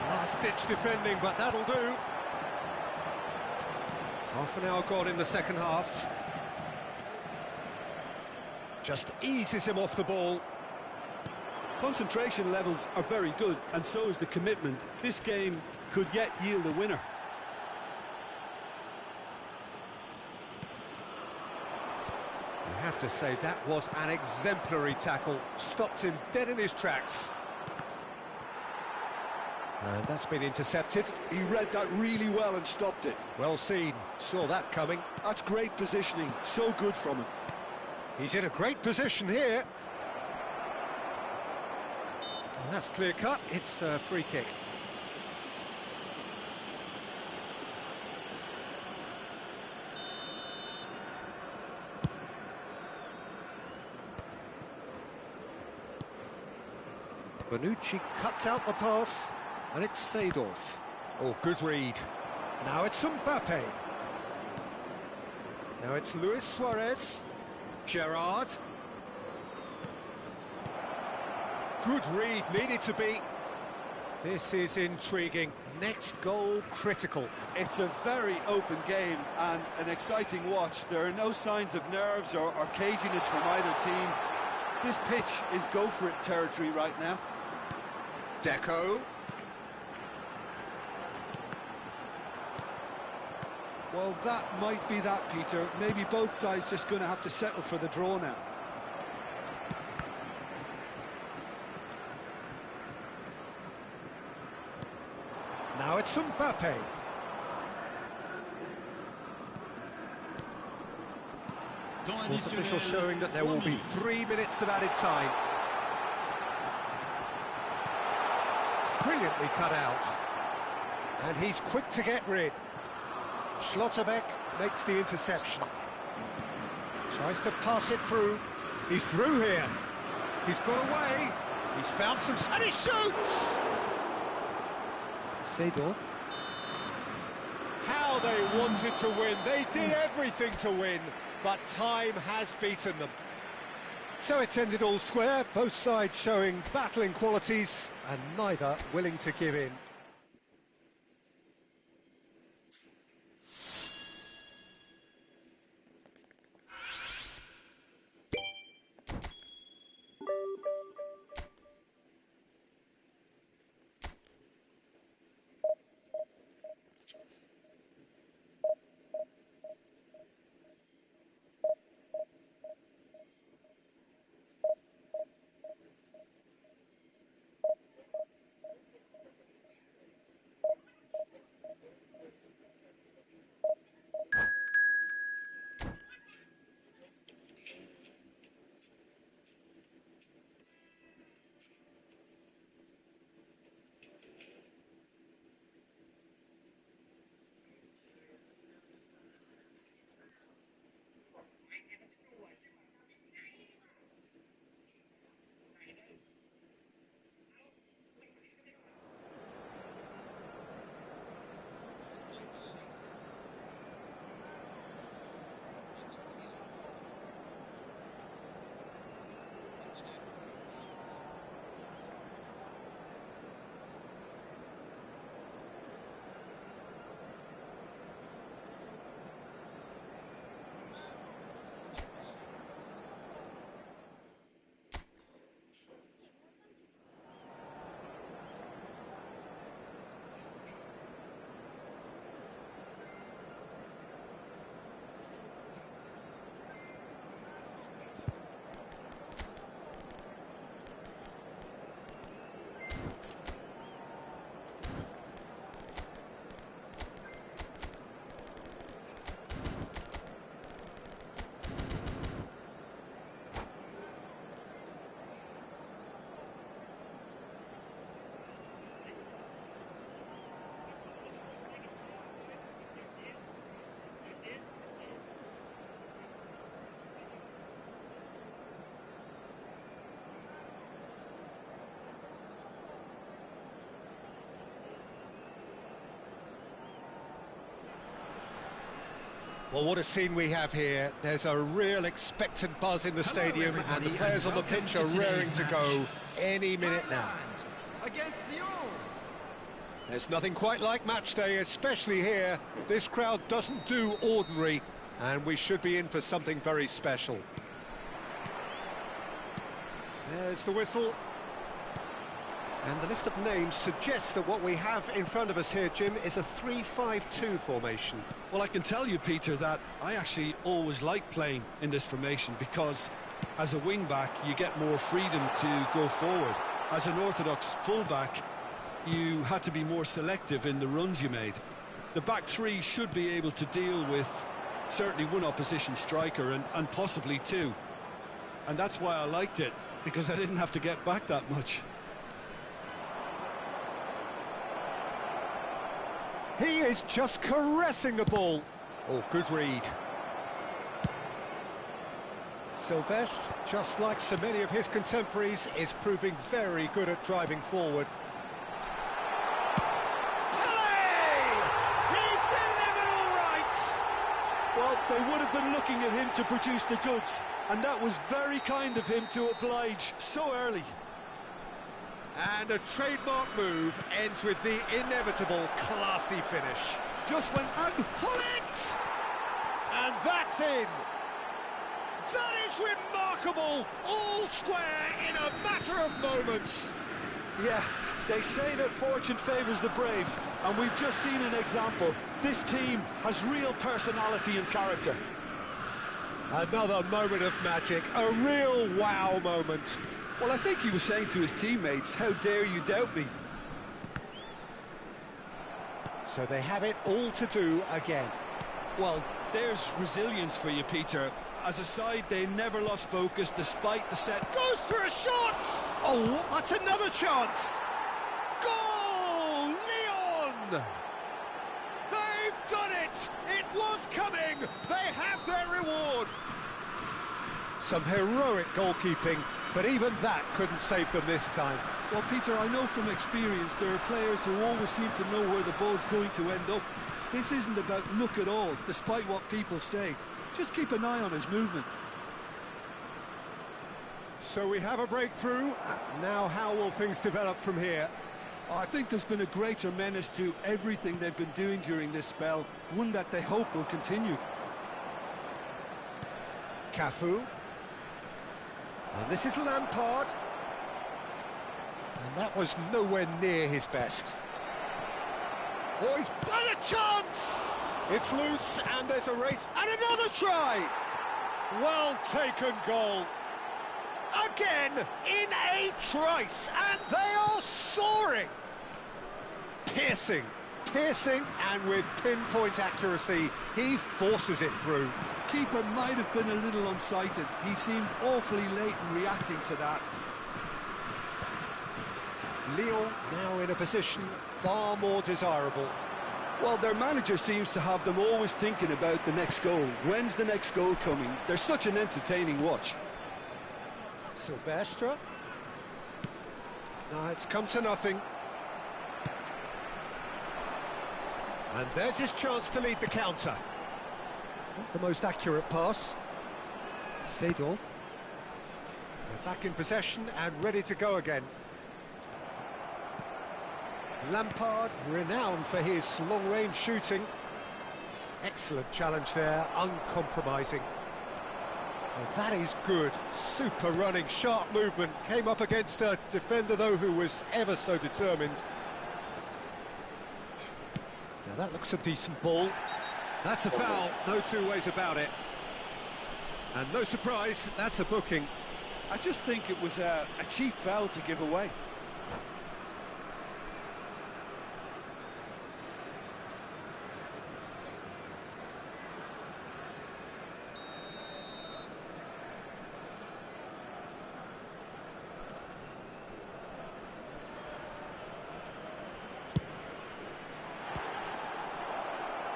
Last-ditch defending, but that'll do. Half an hour gone in the second half. Just eases him off the ball. Concentration levels are very good, and so is the commitment. This game could yet yield a winner. You have to say that was an exemplary tackle. Stopped him dead in his tracks. And that's been intercepted. He read that really well and stopped it. Well seen. Saw that coming. That's great positioning. So good from him. He's in a great position here. And that's clear cut. It's a free kick. Bonucci cuts out the pass, and it's Seedorf. Oh, good read. Now it's Mbappe. Now it's Luis Suarez. Gerrard. Good read, needed to be. This is intriguing. Next goal critical. It's a very open game and an exciting watch. There are no signs of nerves or caginess from either team. This pitch is go-for-it territory right now. Deco. Well, that might be that, Peter. Maybe both sides just going to have to settle for the draw now. Now it's Mbappe. Fourth official showing that there will be 3 minutes of added time. Brilliantly cut out. And he's quick to get rid. Schlotterbeck makes the interception. Tries to pass it through. He's through here. He's got away. He's found some... and he shoots! Seedorf. How they wanted to win. They did everything to win, but time has beaten them. So it's ended all square, both sides showing battling qualities and neither willing to give in. Well, what a scene we have here. There's a real expectant buzz in the stadium, and the players on the pitch are raring to go any minute now. Against Lyon. There's nothing quite like match day, especially here. This crowd doesn't do ordinary, and we should be in for something very special. There's the whistle. And the list of names suggests that what we have in front of us here, Jim, is a 3-5-2 formation. Well, I can tell you, Peter, that I actually always like playing in this formation because as a wing-back, you get more freedom to go forward. As an orthodox full-back, you had to be more selective in the runs you made. The back three should be able to deal with certainly one opposition striker and possibly two. And that's why I liked it, because I didn't have to get back that much. He is just caressing the ball. Oh, good read. Silvestre, just like so many of his contemporaries, is proving very good at driving forward. He's delivered all right! Well, they would have been looking at him to produce the goods, and that was very kind of him to oblige so early. And a trademark move ends with the inevitable classy finish. Just went out, pull it! And that's in! That is remarkable! All square in a matter of moments! Yeah, they say that fortune favours the brave, and we've just seen an example. This team has real personality and character. Another moment of magic, a real wow moment. Well, I think he was saying to his teammates, how dare you doubt me? So they have it all to do again. Well, there's resilience for you, Peter. As a side, they never lost focus despite the set. Goes for a shot! Oh, that's another chance! Goal! Lyon! They've done it! It was coming! They have their reward! Some heroic goalkeeping, but even that couldn't save them this time. Well, Peter, I know from experience there are players who always seem to know where the ball's going to end up. This isn't about luck at all, despite what people say. Just keep an eye on his movement. So we have a breakthrough. Now how will things develop from here? I think there's been a greater menace to everything they've been doing during this spell, one that they hope will continue. Cafu. And this is Lampard. And that was nowhere near his best. Oh, he's got a chance! It's loose, and there's a race, and another try! Well taken goal. Again, in a trice, and they are soaring! Piercing, and with pinpoint accuracy, he forces it through. Keeper might have been a little unsighted. He seemed awfully late in reacting to that. Lyon now in a position far more desirable. Well, their manager seems to have them always thinking about the next goal. When's the next goal coming? They're such an entertaining watch. Silvestre. No, it's come to nothing. And there's his chance to lead the counter. Not the most accurate pass. Seedorf. Back in possession and ready to go again. Lampard, renowned for his long-range shooting. Excellent challenge there, uncompromising. Well, that is good. Super running, sharp movement. Came up against a defender, though, who was ever so determined. Now that looks a decent ball. That's a foul, no two ways about it. And no surprise, that's a booking. I just think it was a cheap foul to give away.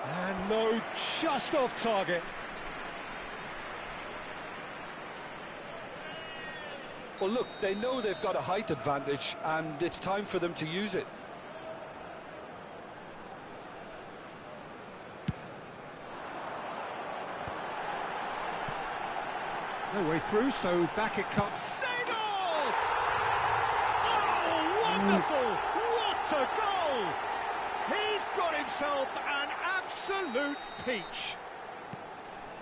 And no, just off target. Well, look, they know they've got a height advantage, and it's time for them to use it. No way through, so back it comes. Seagull! Oh, wonderful! What a goal! He's got himself an absolute peach.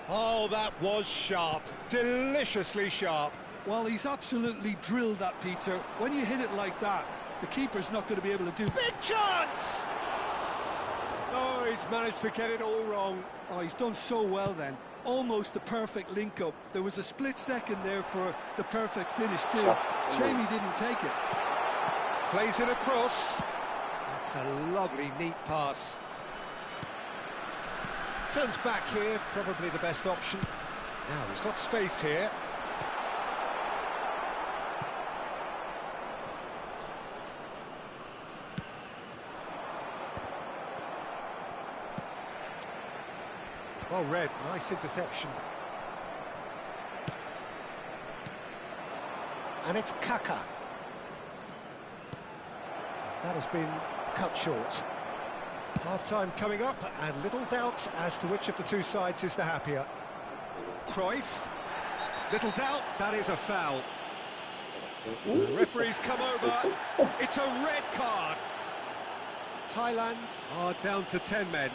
Oh, that was sharp. Deliciously sharp. Well, he's absolutely drilled that, Peter. When you hit it like that, the keeper's not going to be able to do... Big chance! Oh, he's managed to get it all wrong. Oh, he's done so well then. Almost the perfect link-up. There was a split second there for the perfect finish too. Shame he didn't take it. Plays it across. That's a lovely, neat pass. Turns back here, probably the best option. Now he's got space here. Well read, nice interception. And it's Kaka. That has been cut short. Half-time coming up, and little doubt as to which of the two sides is the happier. Cruyff. Little doubt, that is a foul. The referee's come over. It's a red card. Thailand are down to 10 men.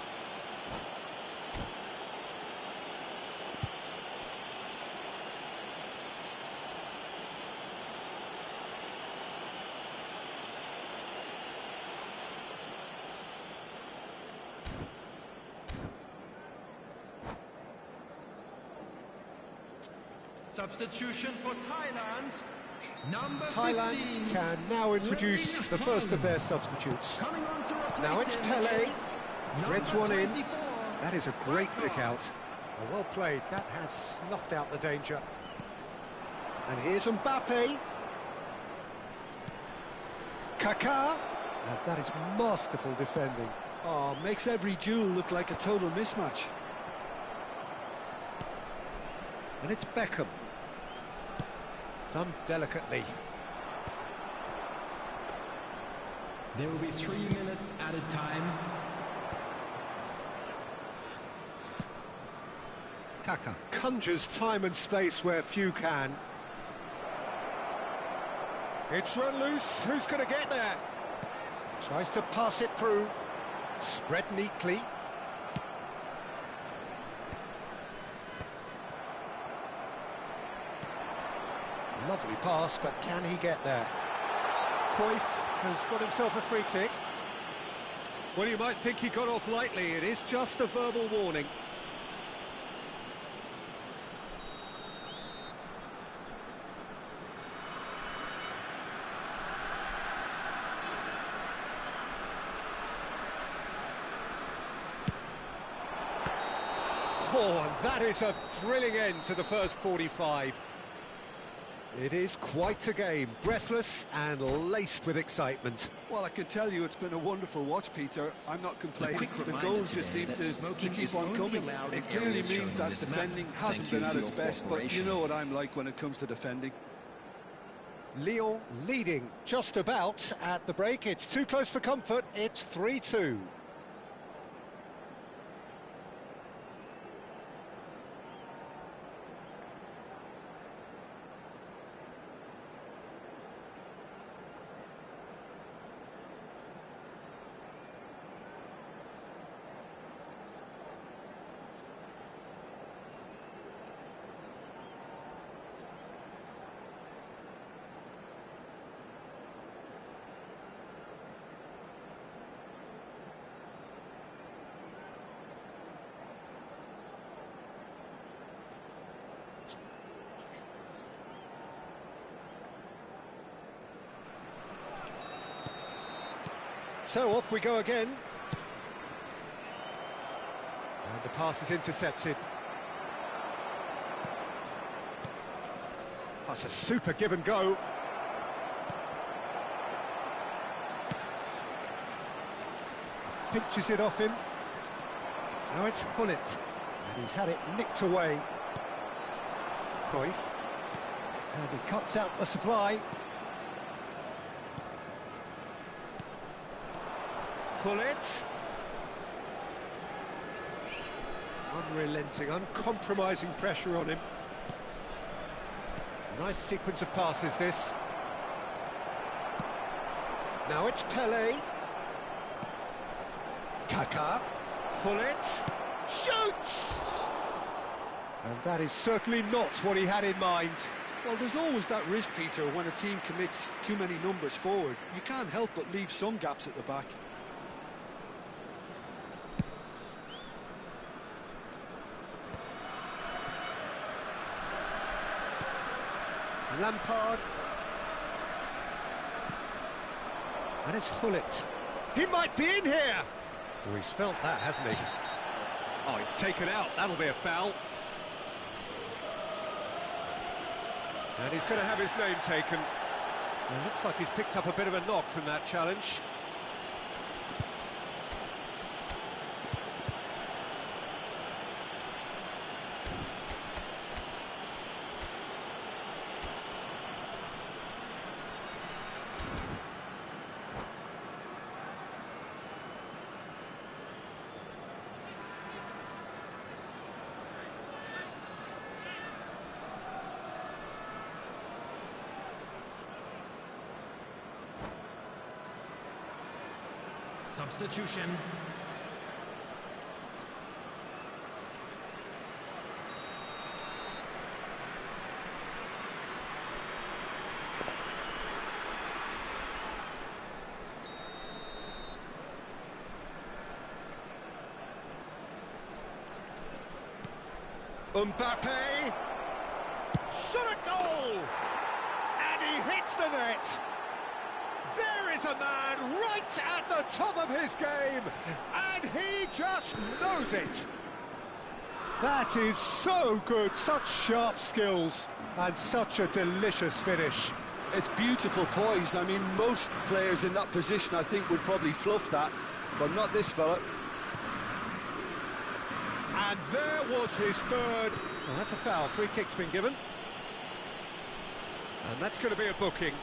Substitution for Thailand. Number Thailand 15. can now introduce the first of their substitutes. Coming on to replace Now it's him Pele. is Threads number one in. 24. That is a great pick out. Well played. That has snuffed out the danger. And here's Mbappe. Kaká. And that is masterful defending. Oh, makes every duel look like a total mismatch. And it's Beckham. Done delicately. There will be 3 minutes at a time. Kaká conjures time and space where few can. It's run loose. Who's going to get there? Tries to pass it through. Spread neatly. Lovely pass, but can he get there? Cruyff has got himself a free kick. Well, you might think he got off lightly. It is just a verbal warning. Oh, and that is a thrilling end to the first 45. It is quite a game, breathless and laced with excitement. Well, I can tell you it's been a wonderful watch, Peter. I'm not complaining. The goals just seem to keep on coming. It clearly means that defending hasn't been at its best, but you know what I'm like when it comes to defending. Lyon leading just about at the break. It's too close for comfort. It's 3-2. So off we go again. And the pass is intercepted. That's a super give and go. Pinches it off him. Now it's Hullet. And he's had it nicked away. Cruyff. And he cuts out the supply. Hullet. Unrelenting, uncompromising pressure on him. Nice sequence of passes, this. Now it's Pele. Kaká. Hullet. Shoots! And that is certainly not what he had in mind. Well, there's always that risk, Peter, when a team commits too many numbers forward. You can't help but leave some gaps at the back. Lampard. And it's Hullet. He might be in here! Oh, he's felt that, hasn't he? Oh, he's taken out. That'll be a foul. And he's going to have his name taken. It looks like he's picked up a bit of a knock from that challenge. Substitution. Mbappe. Shot a goal! And he hits the net! There is a man right at the top of his game, and he just knows it. That is so good, such sharp skills, and such a delicious finish. It's beautiful poise. I mean, most players in that position, I think, would probably fluff that, but not this fella. And there was his third. Well, that's a foul. Free kick's been given. And that's going to be a booking.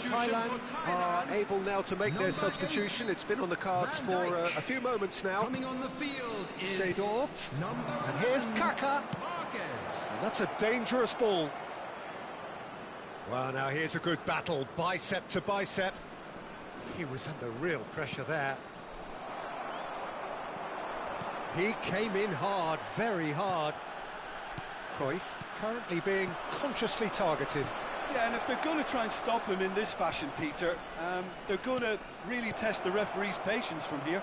Thailand are able now to make their substitution. It's been on the cards for a few moments now. Coming on the field is Seedorf. And here's Kaká. And that's a dangerous ball. Well, now here's a good battle, bicep to bicep. He was under real pressure there. He came in hard, very hard. Cruyff currently being consciously targeted. Yeah, and if they're going to try and stop him in this fashion, Peter, they're going to really test the referee's patience from here.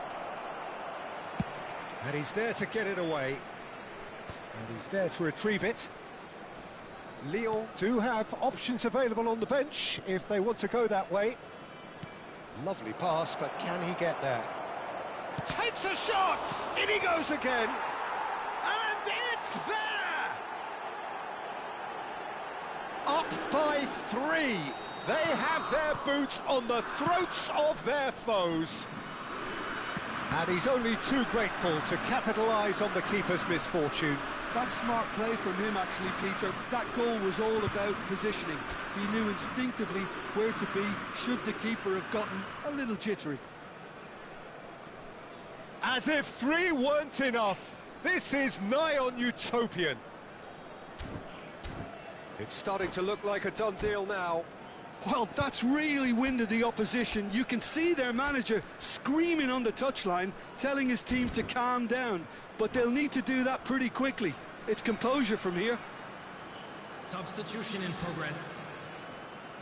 And he's there to get it away. And he's there to retrieve it. Lyon do have options available on the bench if they want to go that way. Lovely pass, but can he get there? Takes a shot! In he goes again! And it's there! Up by 3. They have their boots on the throats of their foes. And he's only too grateful to capitalise on the keeper's misfortune. That's smart play from him, actually, Peter. That goal was all about positioning. He knew instinctively where to be should the keeper have gotten a little jittery. As if 3 weren't enough, this is nigh on utopian. It's starting to look like a done deal now. Well, that's really winded the opposition. You can see their manager screaming on the touchline, telling his team to calm down. But they'll need to do that pretty quickly. It's composure from here. Substitution in progress.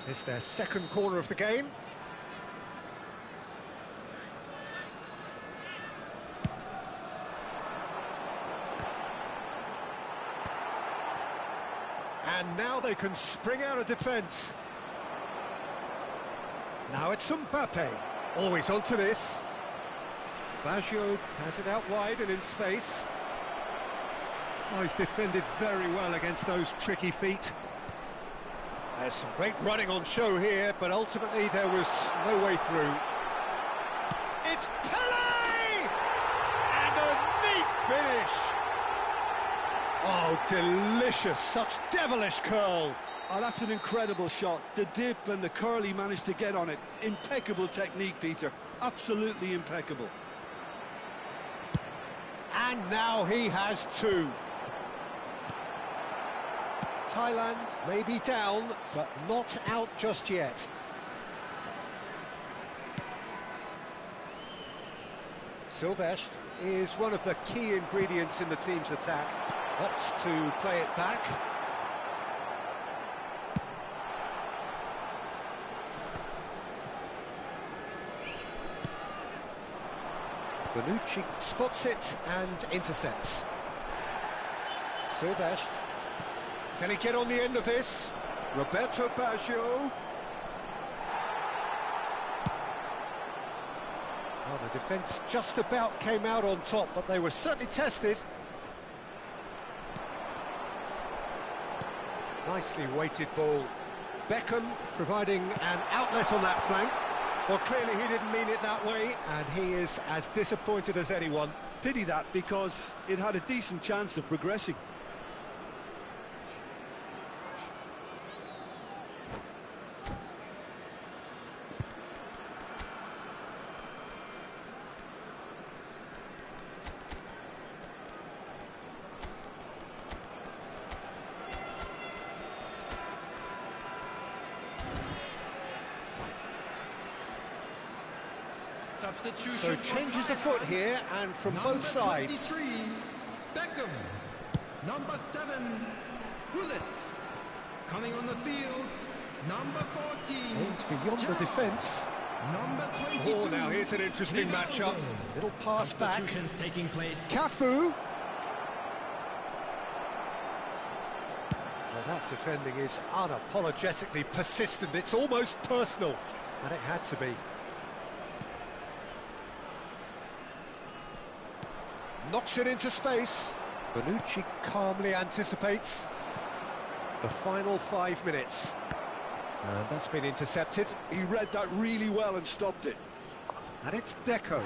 It's their second corner of the game. And now they can spring out of defence. Now it's Mbappe. Always onto this. Baggio has it out wide and in space. Oh, he's defended very well against those tricky feet. There's some great running on show here, but ultimately there was no way through. It's Pele! And a neat finish! Oh, delicious, such devilish curl. Oh, that's an incredible shot. The dip and the curl he managed to get on it. Impeccable technique, Peter. Absolutely impeccable. And now he has two. Thailand may be down, but not out just yet. Silvestre is one of the key ingredients in the team's attack. Opts to play it back. Bonucci spots it and intercepts. Silvestre. Can he get on the end of this? Roberto Baggio. Well, the defence just about came out on top, but they were certainly tested. Nicely weighted ball. Beckham providing an outlet on that flank. Well, clearly he didn't mean it that way, and he is as disappointed as anyone. Pity that, because it had a decent chance of progressing. So changes afoot here, and from both sides. 23, Beckham. Number 7, Gullit. Coming on the field, number 14. Aimed beyond the defence. Number 22. Oh, now here's an interesting matchup. Little pass back. Substitutions taking place. Cafu. Well, that defending is unapologetically persistent. It's almost personal, and it had to be. Knocks it into space. Bonucci calmly anticipates the final 5 minutes. And that's been intercepted. He read that really well and stopped it. And it's Deco.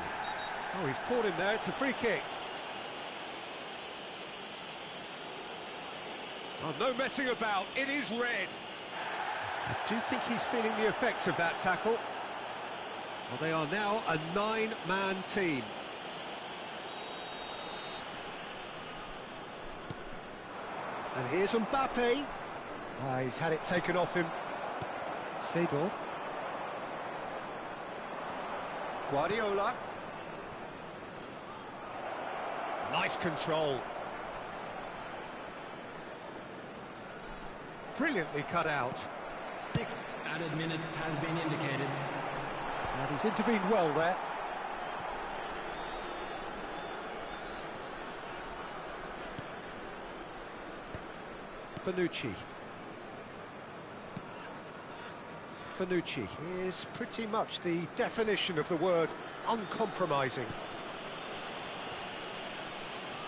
Oh, he's caught him there. It's a free kick. Oh, no messing about. It is red. I do think he's feeling the effects of that tackle. Well, they are now a 9-man team. And here's Mbappe. He's had it taken off him. Seedorf. Guardiola. Nice control. Brilliantly cut out. 6 added minutes has been indicated. And he's intervened well there. Bonucci. Bonucci is pretty much the definition of the word uncompromising.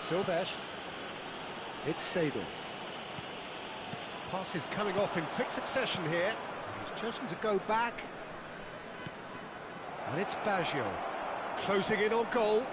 Silvestre. It's Seedorf. Pass is coming off in quick succession here. He's chosen to go back. And it's Baggio. Closing in on goal.